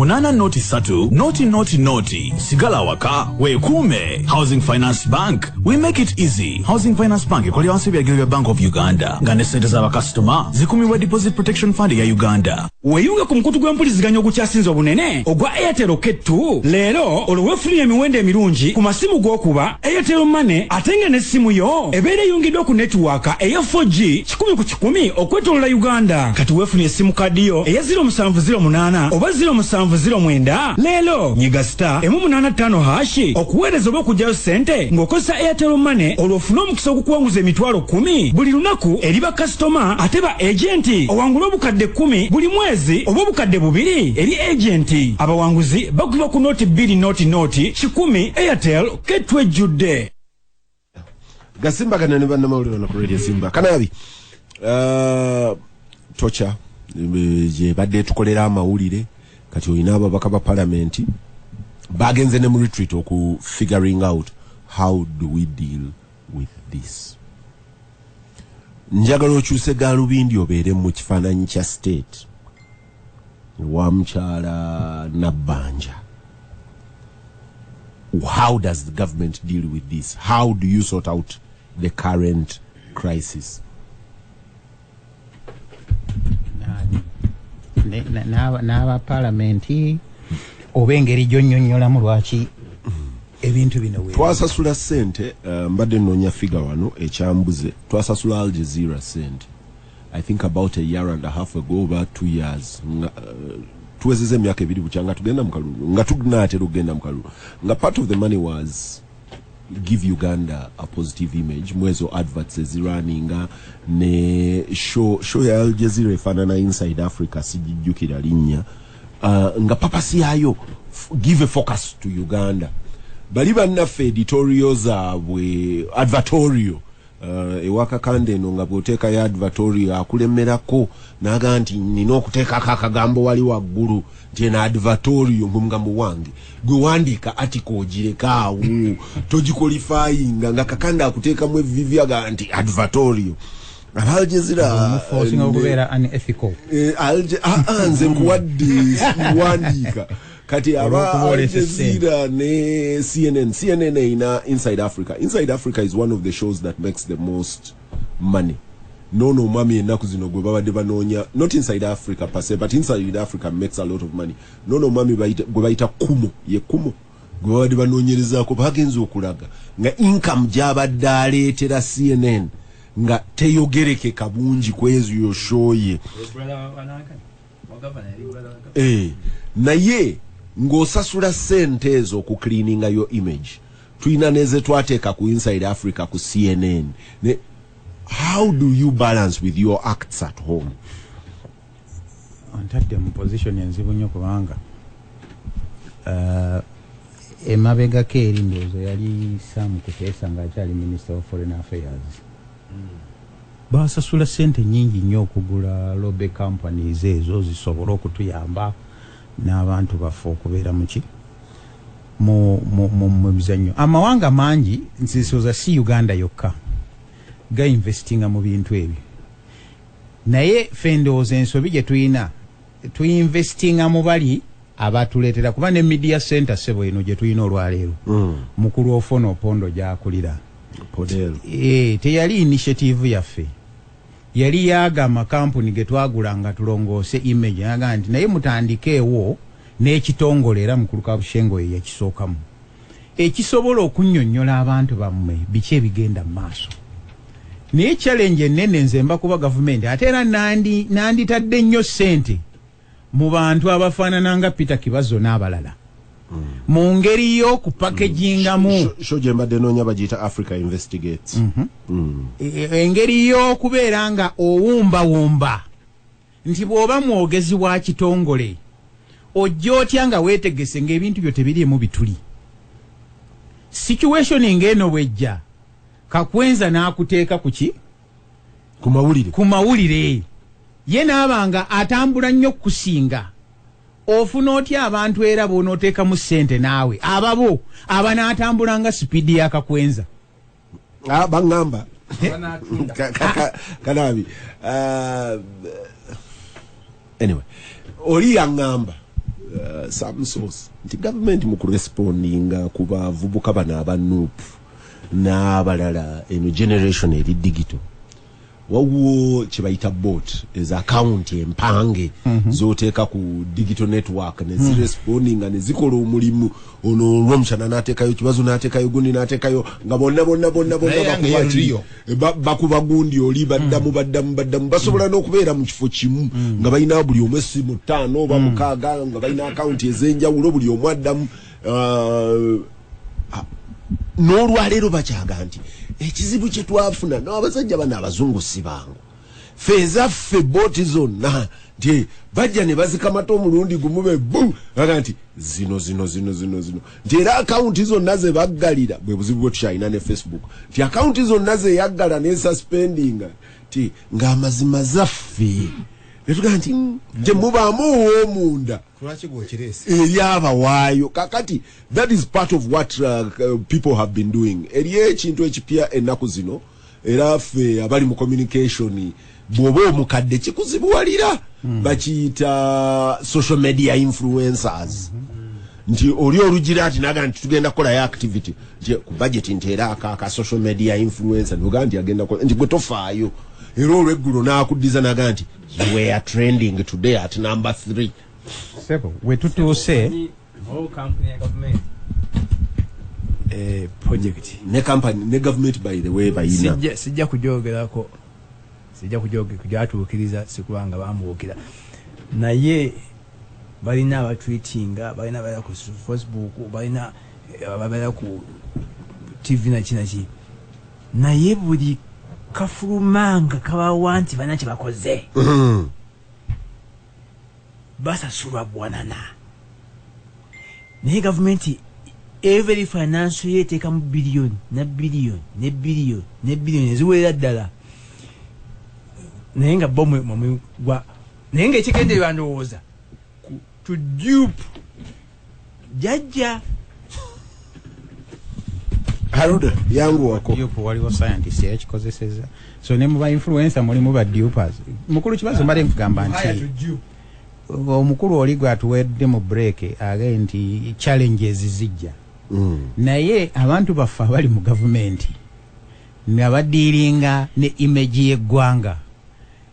noti 3 noti sigala waka weekuume. Housing Finance Bank, we make it easy. Housing Finance Bank ekolera wansi ebiragiro bya Bank of Uganda nga ne ssente z'abakasitoma zikumibwa Deposit Protection Fund ya Uganda.
weeyunge ku mukutu gw'empuliziganya ogukyasinze obunene ogwa Airtel Okettu leero olwefunye emiwendo emirungi ku masimu g'okuba Airtel Money atenge n'essimu yo ebeera eyungiddwa ku netiwaaka eya 4G 10 ku 10 okwetoloola Uganda. Kati weefunye essimu kadi yo eya 0708 oba 0709 leero nyiga star *185# okuweereza oba okugyayo ssente ng'okozesa Airtel Money olwofuna omukisa ogukuwanguza emitwalo 10 buli lunaku eri bakasitoma ate ba agenti owangula obukadde 10 buli mwezi oba obukadde 2 eri agenti. Abawanguzi bagulwa ku noti 2 noti 10 Airtel Okettu ejjudde.
Gasimbagane ne bannamawulire na Radio Simba kanabi tocha je badde tukolera amawulire kati oyina ababaka ba parliament bagenze ne mu retreat oku figuring out how do we deal with this. Njagala okyuse galubindi obeere mu kifaananyi kya state wa mukyala Nabbanja. How does the government deal with this? How do you sort out the current crisis?
N'aba palamenti oba engeri gy'onnyonnyolamu lwaki ebintu bino
twasasula ssente mbadde nnoonya figa wano ekyambuze twasasula Al Jazeera ssente I think about a year and a half ago about 2 years tuwezeze emyaka 2 bukyanga tugenda mu kalulu nga tunaatera okugenda mu kalulu nga part of the money was give Uganda a positive image mwezo adverts eziraninga ne show ya Al Jazeera efaanana Inside Africa sijijjukira linnya nga papasi yayo give a focus to Uganda bali bannaffe editorial zaabwe advertorial ewa Kakande eno nga bw'oteeka ya advertorial akulemerako naga nti nina okuteekako akagambo wali waggulu nti ena advertorial ng'omugambo wange gwe wandiika article ogirekaawo togiqualifyinga nga Kakande akuteekamu evivyaga nti advertorial. Al Jazeera
okubeera unethical
nze nkuwadde wandiika kati aba Al Jazeera ne CNN ina Inside Africa. Inside Africa is one of the shows that makes the most money nono mwami ennaku zino gwe babadde banoonya not inside Africa per se but inside Africa makes a lot of money nono mwami gwe bayita kumo ye kumo gwe babadde banoonyerezaako bagenza okulaga nga income gy'abadde aleetera CNN nga teyogerekeka bungi kwezo yoshoye naye ng'osasula sente ezo ku cleaninga yo image tuyina neze twateeka ku inside Africa ku CNN how do you balance with your acts at home?
Antadde mu position enzibu nnyo kubanga emabega keeri ndowooza yali Sam Kuteesa ng'akyali Minister of Foreign Affairs. Basasula sente nyingi nnyo okugula lobby companies ezo zisobola okutuyamba n'abantu baffe okubeera muki mu bizannyo. Amawanga mangi nsisoza si Uganda yokka ga investinga mu bintu ebyo naye ffe ndowooza ensobi gye tuyina tuyinvestinga mu bali abatuleetera kuba ne media center sebo eno gye tuyina olwaleero mukulu ofona opondo gy'akulira teyali initiative yaffe yali yagamba kampuni ge twagulanga tulongoose image yaga nti naye mutandikeewo n'ekitongole era mukulu Kabushengo ye yakisookamu ekisobola okunnyonnyola abantu bammwe biki ebigenda mu maaso. Naye challenge ennene nze mba kuba gavumenti ate era nanditadde nnyo ssente mu bantu abafaanana nga Peter Kibazo n'abalala mu ngeri y'okupackagingamu
sho gye mbadde noonya bagiyita Africa Investigates
engeri y'okubeera nga owumbawumba nti bw'oba mwogezi wa kitongole ojja otya nga weetegese ng'ebintu byo tebiriemu bituli situation ng'eno bwejja Kakwenza n'akuteeka kuki
ku mawulire
ye n'abanga atambula nnyo kusinga ofuna otya abantu era bw'onooteeka mu ssente naawe ababo abanaatambula nga sipiidi ya Kakwenza
baŋŋamba kanabi anyway oli yaŋŋamba some source nti gavumenti mu kurespondinga ku bavubuka bano abanuupu n'abalala eno generation eri digital wawuwo kyebayita bot eza account empange zoteeka ku digital network nezirespondinga nezikola omulimu ono olw'omukyana n'ateekayo kibazo n'ateekayo gundi n'ateekayo nga bonna bakuba gundi oli baddamu basobola n'okubeera mu kifo kimu nga balina buli omu essimu 5 oba 6 nga balina akawunti ez'enjawulo buli omu addamu n'olwaleero bakyaga nti ekizibu kye twafuna n'abasajja bano abazungu si bangu ffe ezaffe booti zonna nti bajja ne bazikamata omulundi gumu be bu aga nti zino nti era akawunti zonna ze baggalira bwe buzibu bwe tukyalina ne Facebook nti akawunti zonna ze yaggala ne suspendinga nti ng'amazima zaffe netugaa nti temubaamu ow'omunda eri abawaayo kakati that is part of what people have been doing eri ekintu ekipya ennaku zino era ffe abali mu communication bw'oba omukadde kikuzibuwalira bakiyita social media influencers nti oli olugira ati naga nti tugenda kukolayo activity nti ku budget nti era aka social media influencer noga nti agenda nti gwe tofaayo era olweggulo n'akuddiza naga nti you were trending today at number 3
sebo we tutuuse
project
ne company ne government by the way bayina
sijja kujogerako kujatuukiriza sikubanga bamuwukira naye balina abatweetinga balina bala ku Facebook balina babala ku TV nakinaki naye buli kafulumanga kabawa nti balina kye bakoze basasulwa bwanana naye gavumenti every financial year eteekamu biliyoni eziwerera ddala naye nga bo mwegwa naye nga ekigendererwa ndowooza to dupe jajja
haroda yangu wako
waliwo scientist yakikozeseza so ne muba influencer mulimu ba dupers mukulu kibazo mbale nkugamba nti omukulu oli gwe atuwedde mu break age nti challenges zijja naye abantu baffe abali mu gavumenti nabadiiringa ne image y'eggwanga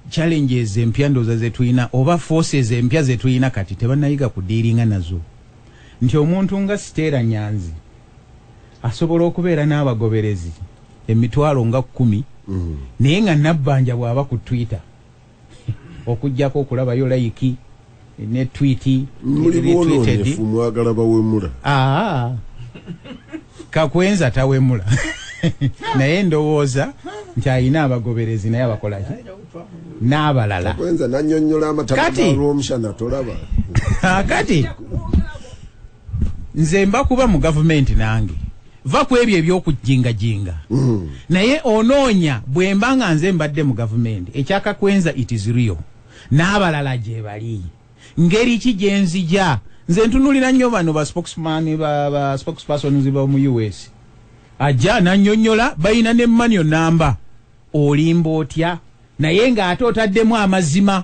challenges empya ndoza zetulina oba forces empya zetulina kati tebanayiga kudiiringa nazo nti omuntu nga Siteera Nyanzi asobola okubeera n'abagoberezi emitwalo nga 10 naye nga Nabbanja bw'aba ku Twitter okujjako okulabayo like ne tweet
retweeted mwagala bawemula
Kakwenza tawemula naye ndowooza nti ayina abagoberezi naye abakolaki n'abalala
Kakwenza nannyonnyola amataka olw'omushana tolaba
kati nze mba kuba mu gavumenti nange va ku ebyo ebyokujingajinga naye onoonya bwe mba nga nze mbadde mu gavumenti ekyakakwenza it is real n'abalala gye bali ngeri ki gye nzija nze ntunulira nnyo bano ba spokespersons ba mu US ajja nannyonnyola balina ne manyo namba olimba otya naye ng'ate otaddemu amazima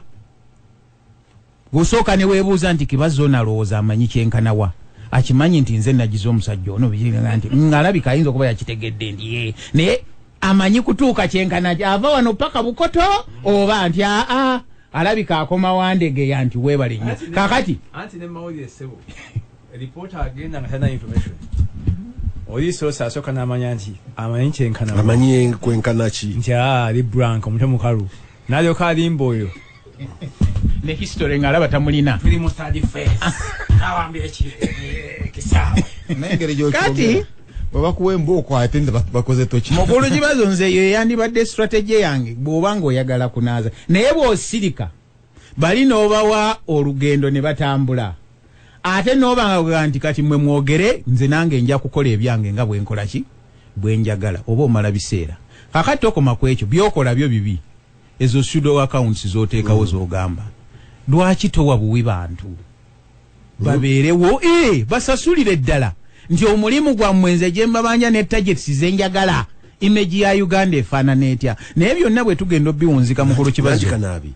gusooka ne weebuuza nti kibazo nalowooza amanyi kyenkanawa akimanyi nti nze nagiza omusajja ono biringa nti alabika ayinza okuba yakitegedde nti ye naye amanyi kutuuka kyenkana ava wano paka Bukoto oba nti alabika akoma wandege ya nti weebale nnyo kakati
anti ne mawulire sebo reporter agenda nga tana information oli sosa asoka n'amanya nti amanyi kyenkana
amanyi kwenkana ki
nti ali Brank omutwe mukalu n'alyoka alimba oyo
ne history ng'alaba tamulina
tuli mu study phase nawambire kisaawe
kati babakuwemba okwate nti bakoze toki
mukulu kibazo nze yo yandibadde strategy yange bw'oba ng'oyagala kunaaza naye bw'osirika bali n'obawa olugendo ne batambula ate n'obanga nti kati mwe mwogere nze nange nja kukola ebyange nga bwe nkola ki bwe njagala oba omala biseera kakati tokoma ku ekyo by'okola byo bibi ezo pseudo accounts z'oteekawo z'ogamba lwaki towa buwi bantu babeerewo basasulire ddala nti omulimu gwammwe nze gye mbabanja ne targets ze njagala image ya Uganda efaanana etya naye byonna bwe tugenda obiwunzika mukulu kibazo
kanaabi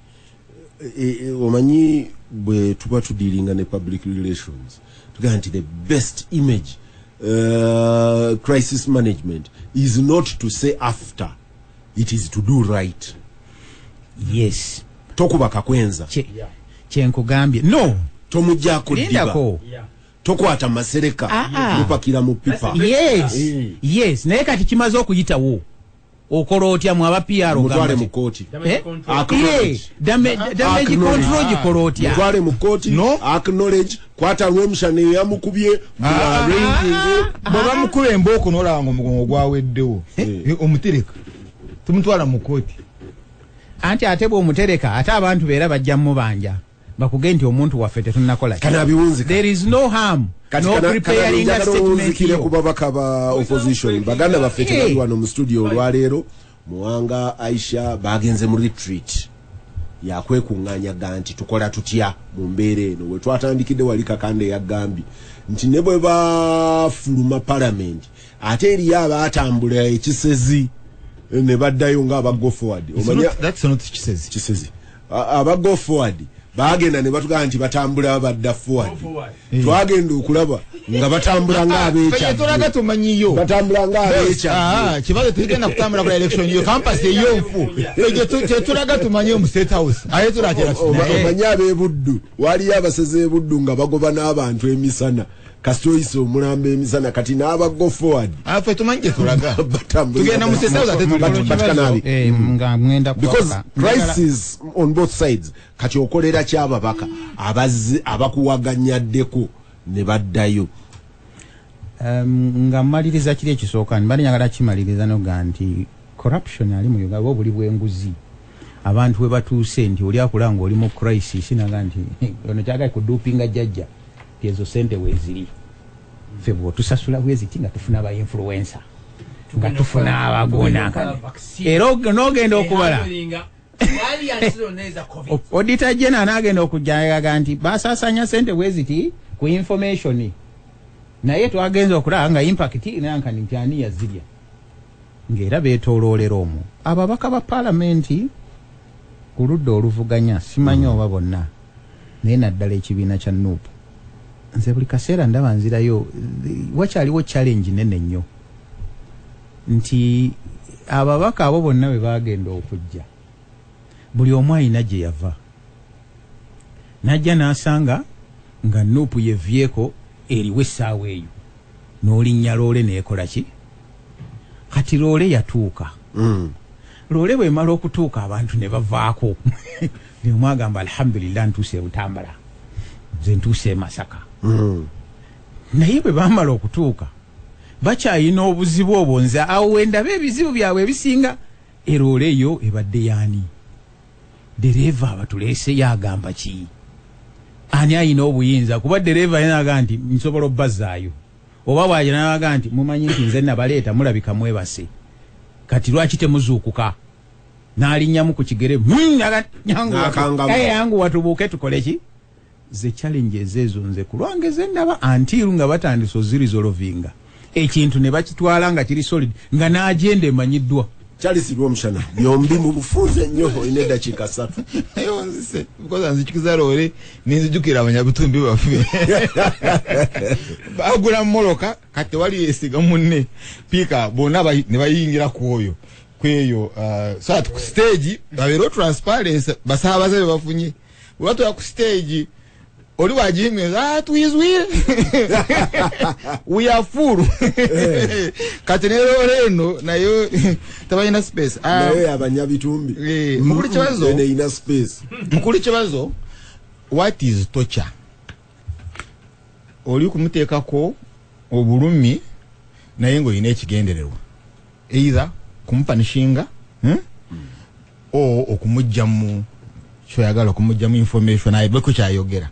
omanyi bwe tuba tudiiringa ne public relations tugamba nti the best image crisis management is not to say after, it is to do right.
Yes.
Tokuba Kakwenza.
Kyenkugambye. No.
Tomujjako diba. Tokwata masereka mupakira mu pipa.
Yes. Yes. Naye kati kimaze okuyitawo. Okola otya mu aba PR
mutwale mu kooti.
Damage control gikola otya.
Mutwale mu kooti. No. Acknowledge kwata lw'omushane yamukubye
baba mukube emboko nolaba ngomugongo gwaweddewo omutereka tumutwala mu kooti.
Anti ate bw'omutereka ate abantu beera bajja mu banja bakuge nti omuntu waffe tetunnakola there is no harm no preparing a statement
here kubabaka ba opposition baganda baffe tebali wano mu studio olwaleero Muwanga Aisha bagenze mu retreat yakwekunganya ganti tukola tutya mu mbeere eno we twatandikidde wali Kakande yagambye nti ne bwe bafuluma parliament ate eri abatambula ekisezi ne baddayo nga aba go forward
omanya that's not kisezi
aba go forward bagenda ne batugamba nti batambula badda forward twagenda okulaba nga batambula nga abecha
tolaga tumanyiyo
batambula nga abecha
kibazo tugenda kutambula ku election yo campus eyo mfu ejo tolaga tumanyiyo mu state house aye tulakera
omanya abebuddu wali abaseze buddu nga bagoba n'abantu emisana kasitoyise omulamba emisana kati n'aba go forward
afe tumanye tulaga
tugenda
mu state house
ate
nga mwenda
because crisis on both sides kati okolera kyababaka abakuwaganyaddeko ne baddayo
nga maliriza kiri ekisooka mbali nyagala kimaliriza noga nti corruption ali mu Uganda obuli bw'enguzi abantu we batuuse nti oli akulanga oli mu crisis naga nti ono kyaga kudupinga jjajja ezo sente weziri febo tusasula weziti nga tufuna ba influencer nga tufuna abagona era n'ogenda okubala Auditor General n'agenda okujjayaga nti basaasanya sente weziti ku information naye twagenza okulaba nga impact nanka ntyani yazirya ng'era beetooloolera omwo ababaka ba palamenti ku ludda oluvuganya simanyi oba bonna naye naddala ekibiina kya NUP nze buli kaseera ndaba nzirayo wakyaliwo challenge nene nnyo nti ababaka abo bonna bwe bagenda okujja buli omu alina gye yava najja n'asanga nga nuupu yevyeko eriwo essaawa eyo n'olinnya loole neekola ki kati loole yatuuka loole bwemala okutuuka abantu ne bavaako nemwagamba alhamdulillah ntuuse e Butambala nze ntuuse e Masaka naye bwe bamala okutuuka bakyayina obuzibu obwo nze awo wendaba ebizibu byabwe ebisinga eroole eyo ebadde yaani dereva abatuleese yagamba ki ani ayina obuyinza kuba dereva yenaga nti nsobola obbazaayo oba bwaje naga nti mumanyi nti nze nabaleeta mulabika mwebase kati lwaki temuzuukuka n'alinnyamu ku kigere yangu watubuuke tukole ki ze challenges ezo nze kulwangeze ndaba antiru nga batandise ozirisolvinga ekintu ne bakitwala nga kiri solid nga n'agenda emanyiddwa
Charles Rwomshana byombi mu bufunze nnyo ine dakika 3
ayo nzise because anzikiza lole ninzijukira abanyabutumbi bafe bagula moloka kati wali esiga munne pika bona ne bayingira kuoyo kweyo so ku stage babero transparency basabaze bafunye watu ya ku stage oli wajimwe tuizwire we are full katenero leno nayo tabayina space
nayo abanyabitumbi
mukuli kibazo
ne ina space
mukuli kibazo what is torture oli kumuteekako obulumi naye ngo ine ekigendererwa either kumupanishinga o okumujjamu kyoyagala okumujjamu information ayi beko kyayogera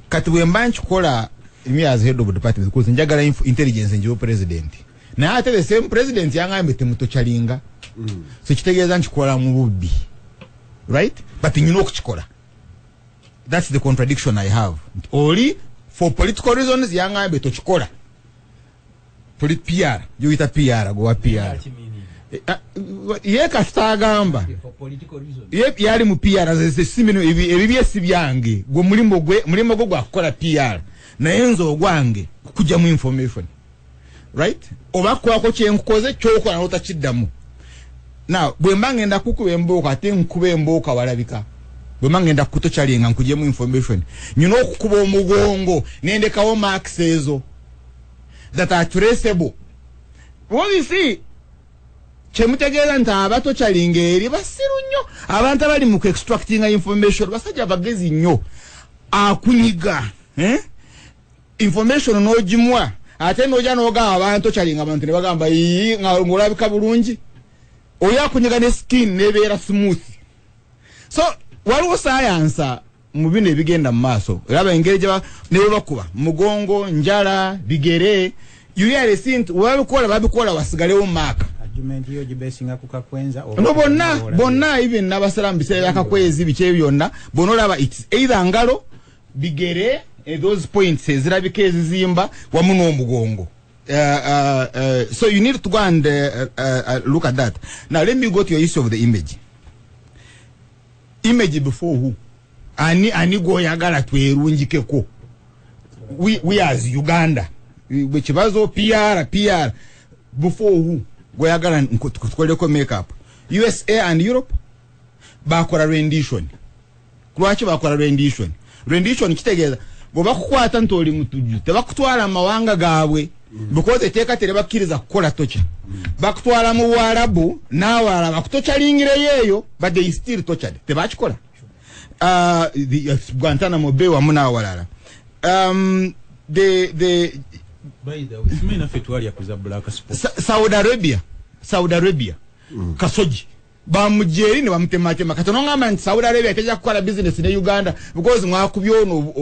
kati bwemba nkikola as head of department because njagala intelligence njo president na ate the same president yangambe temutochalinga so kitegeeza nkikola mu bubbi right but you know okukikola that's the contradiction I have only for political reasons yangambe tokikola PR you ita PR go PR ye kastagamba yep yali mu PR ze simino ebibyesi byange gwo mulimo gwo gwakola PR na enzo ogwange kujja mu information right obakwako kyenkoze kyokola notakiddamu now bwe mbangenda kukuba emboka ate nkube emboka walabika bwe mbangenda kutochalinga nkuje mu information nyino okukuba omugongo nendekawo marks ezo that are traceable what you see chemutegeeza nti abato chalinga eri basiru nnyo abantu abali mu extracting information basajja bagezi nnyo akunyiga information n'ogimwa ate n'ojja n'oga abantu chalinga abantu ne bagamba ng'olabika bulungi oyo akunyiga ne skin nebeera smooth so waliwo science mu bino ebigenda mu maaso eraba engeri gye ne bakuba mugongo njala bigere you really think babikola wasigalewo maaka
Yo jibesinga kukakwenza
no bonna even n'abasalamu biseera akakwezi biche byonna bonolaba it's either ngalo bigere those points ezirabika ezizimba wamu n'omugongo so you need to go and look at that now let me go to your issue of the image before who ani go yagala twerunjikeko we as Uganda kibazo PR before who goyagala nkukoleko makeup USA and Europe bakola rendition lwaki bakola rendition kitegeeza bo bakukwata ntoli mutuju tebakutwala amawanga gaabwe because eteeka terebakkiriza kukola tocha bakutwala mu Waarabu n'awala bakutochalingira yeeyo but they still tortured tebakikola Guantanamo Bay wamu n'awalala
by the way simena fetwali ya kuzabula sport
Saudi Arabia kasoji bamujeri ne bamutematema katono ngamba nti Saudi Arabia teja kukola business ne Uganda because mwakubyono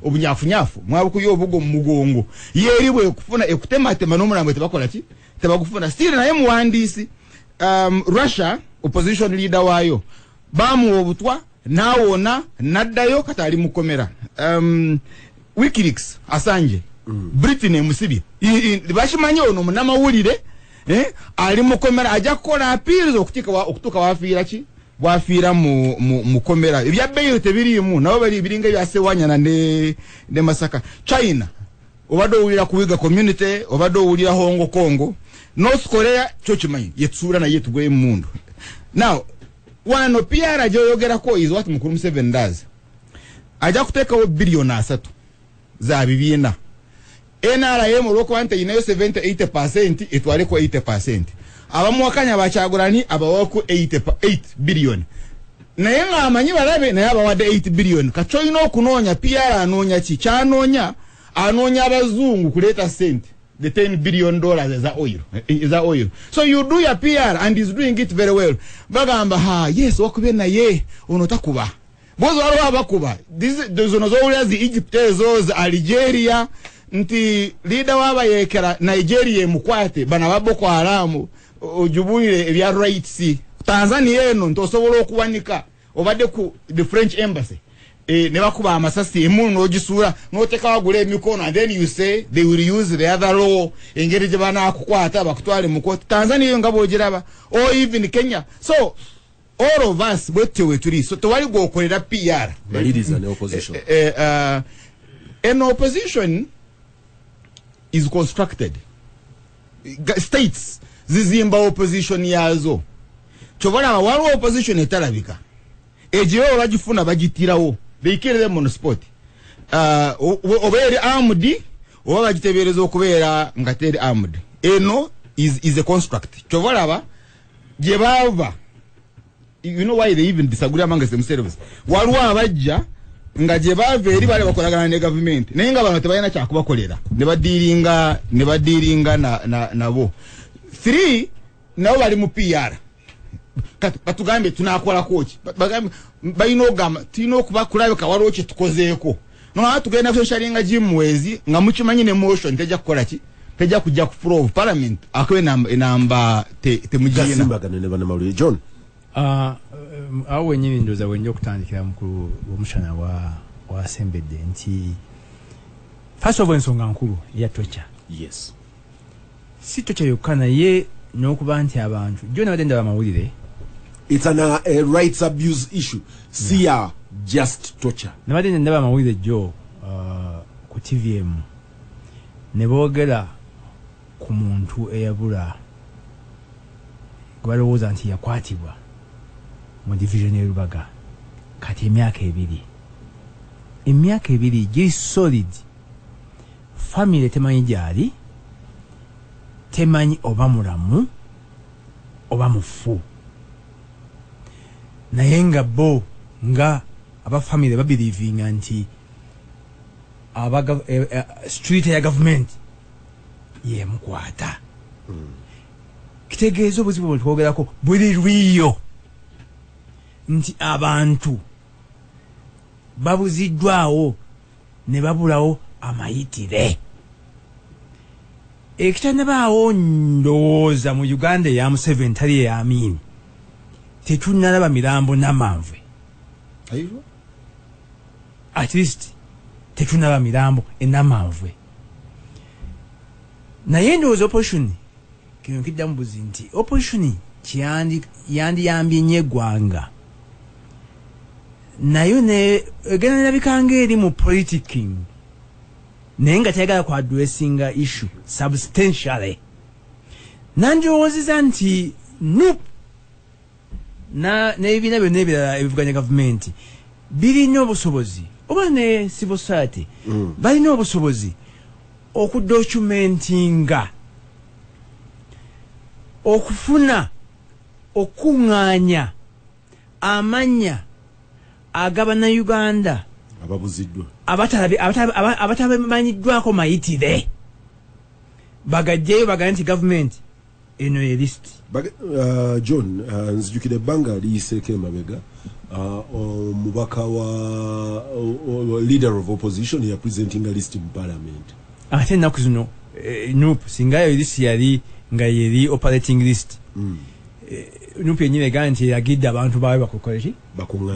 obunyafunyafu mwabukubyo obugo mugongo yeri bwe kufuna ekutematema n'omulambo tebakola ki tebagufuna still naye muhandisi Russia opposition leader wayo bamu obutwa nawona naddayo katali mukomera WikiLeaks Assange Britain musibye bashimanye ono munamawulire ali mukomera aja kola appeals okutuka wafiira ki bwafiira mu komera ebya bail tebirimu nabo bali biringa byasewanya ne Masaka China obado ulira kuwiga community obado ulira Hong Kong North Korea cyo kimanyi yetsura na yetugwe mundu now wano PR gyoyogerako is what Mukuru Museveni does. Ajja kuteekawo billion 3 za bibiina. NRM olwokuba nti inayo 70-80% etwaleko 80%. Abamuwakanya bakyagulani abawako 8 billion. Naye ng'amanyi balabe naye abawadde 8 billion. Kachoyina okunoonya PR anoonya ki? Kyanoonya anoonya abazungu kuleeta sente. The $10 billion is that oil. So you do your PR and he's doing it very well. Bagamba yes wakube na ye onotakuba. Bozo walo abakuba. Those onozo the Egypt those Algeria nti leader waba yekera Nigeria mukwate bana baboko haramu ojubulire ebya rights. Tanzania eno ntosobola okuwanika obadde ku the French embassy. Ne bakuba amasasi emuno ogisura noteka wagule emikono and then you say they will use the other law engeri gye bana akukwata bakutwale mu court. Tanzania yo ngabo ogiraba or even Kenya. So all of us bwetewe tuli so tewali gwokolera PR
maliriza ne opposition.
An opposition is constructed. States zizimba opposition yazo. Chobola waliwo opposition etalabika. Ejiyo olagifuna bagitirawo. They kill them on the spot. Obere armed oba bagitebereza okubeera nga teri armed. Eno is a construct. Chobola gye bava. You know why they even disagree amongst themselves. Waliwo abajja nga gye bava eri bale bakolagana ne government. Naye nga bano tebalina kyakubakolera. Ne badiringa nabo. 3 nabo bali mu PR. Katugambe tunakola kochi bayinogama tino kuba kulabika waliwo kye tukozeeko no tugenda kusharinga jimwezi nga mukimanyi ne motion teja kukola ki teja kujja ku floor of parliament akwe namba temujina
Gasimbagane Ne Bannamawulire John
awe nyini ndoza wenye okutandikira mukuru omushana wa asembedde nti first of all ensonga nkulu ya tocha
yes
si tocha yokana ye nokuba nti abantu John abadde bamawulire.
It's a rights abuse issue. Siya just torture.
Nabadde ndaba amawulire jo ku TVM ne boogera ku muntu eyabula balowooza nti yakwatibwa mu division y'Erubaga kati emyaka ebiri giri solid. Family temanyi gyali, temanyi oba mulamu oba mufu. Naye nga bo nga aba family babelievinga nti street ya government ye mukwata. Kitegeeza obuzibu bwe twogerako buli lwiyo nti abantu babuziddwawo ne babulawo amayitire. Ekitanabaawo ndowooza mu Uganda ya Museveni tali ya Amin tetunalaba mirambo n'amanve. At least tetunalaba mirambo n'amanve. Naye ndowooza opposition kino kiddamu buzi nti opposition yandiyambye nnyo eggwanga nayo ne egenda nerabikanga eri mu politicking naye nga tayagala ku addressinga issue substantially. Nandiwoozeza nti nup n'ebibiina byonna ebirala ebivuganya gavumenti birina obusobozi oba ne civil society balina obusobozi okudocumentinga okufuna okuŋŋaanya amannya ag'Abannayuganda
ababuziddwa
abatamanyiddwako mayitire bagajjeyo bagane nti gavumenti eno ye list.
John nzijukira ebbanga liyiseeko emabega omubaka wa leader of opposition yapresentinga list mu parliament.
Ate ennaku zino nup singayo list yali nga yeri operating list. Nup yenyini egaa nti eragidde abantu baawe bakukola ki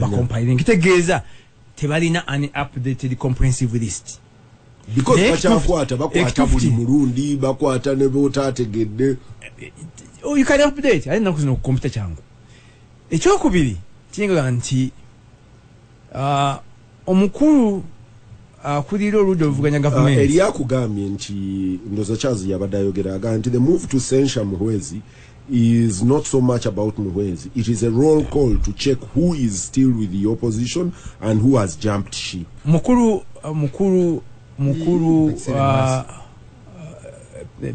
bakompiling. Kitegeeza tebalina an updated comprehensive list
because bakyakwata buli mulundi bakwata ne bootategedde.
You can update ate ennaku zino ku computer kyangu. Ekyokubiri kinga nti omukulu akulira oludda oluvuganya gavumenti
eri akugambye nti ndoza Charles yabadde ayogera aga nti the move to censure Muhwezi is not so much about Muhwezi. It is a roll call to check who is still with the opposition and who has jumped ship.
Mukuru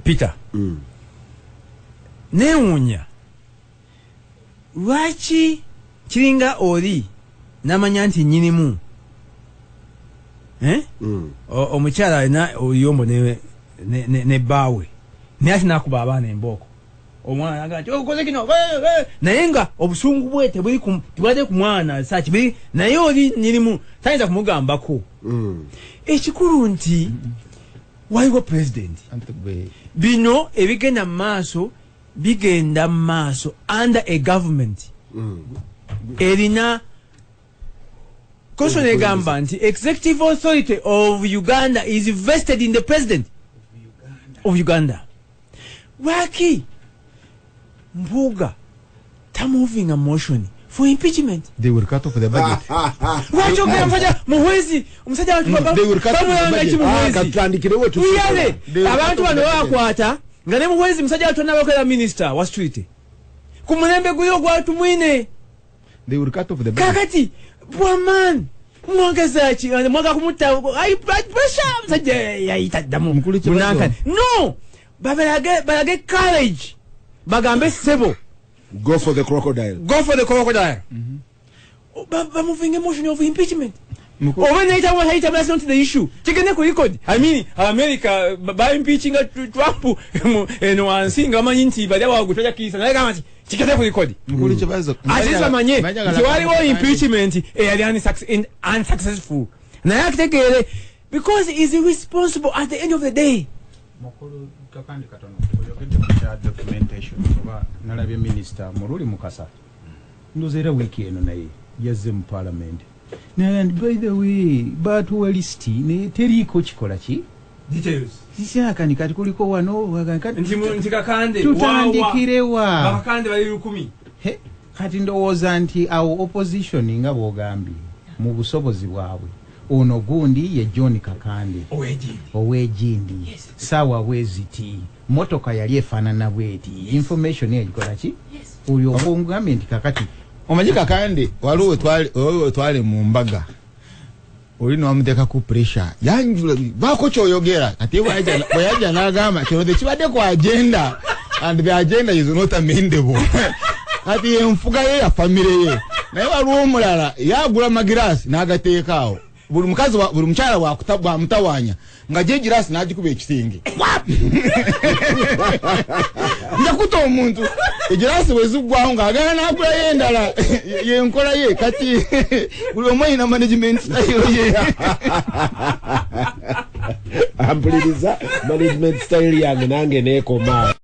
Peter. Neunya. Lwaki kiringa oli namanya nti nyinimu. Omukyala alina oluyombo ne bawe. Naye ati nakuba abaana emboko. Omwana aga nti okoze kino naye nga obusungu bwe tebwadde ku mwana saaki biri naye oli nyinimu tayinza kumugambako. Ekikulu nti waliwo president bino ebigenda maaso bigenda maaso under a government erina Constitution egamba nti executive authority of Uganda is vested in the president of Uganda. Waki Mbuga ta moving a motion for impeachment.
They will cut off the budget.
Why you get mfaja Muhwezi umsaja watu
they will cut off the budget.
Katrandikirewo tu.
Uyale abantu bano bakwata ngane Muhwezi msaja watu nabakola minister wa street. Kumulembe guyo gwa watu mwine.
They will cut off the budget.
Kakati bwaman mwangazachi mwanga kumuta ai pressure msaja yaita damu munaka. No. Balage courage. Bagambe sebo.
Go for the crocodile.
Go for the crocodile. Moving a motion of impeachment. When they tell that's not the issue. Chicken record. I mean, America by impeaching Trump and one single maninti, but they were good to kiss and I got chicken record. As is a manye, impeachment is unsuccessful. Now, because it's irresponsible at the end of the day.
Kakande katono oyogedde ku kya documentation oba nalabye minister Mululi Mukasa ndozera wiki eno naye yazze mu parliament and by the way but walisti ne teriko kikola ki
details
sisaka ni kati kuliko wano wakati
nti Kakande
tutandikirewa
Kakande bali 10
kati ndowooza nti awo opposition nga bwogambye mu busobozi bwabwe ono gundi ye John Kakande owejindi yes. Sawa weziti motoka yali efaanana bweti yes. Information yagikola ki yes. Uli obungamye nti kakati
omanyi Kakande waliwo twale mu mbaga oli n'omuteeka ku pressure yanjula baako kyoyogera kati bweyaja n'agamba kino tekibadde ku agenda and the agenda is not amendable kati enfuga ye ya famire ye naye waliwo omulala yagula magirasi n'agateekaawo buli mukazi buli mkyala bwa mutawanya nga je girasi n'agikuba ekisinge njakuta omuntu egirasi bwezigwaho ng'agana n'agula ye endala yenkola ye kati buli omu alina management style ye
ampuliriza management style yange nange neekoma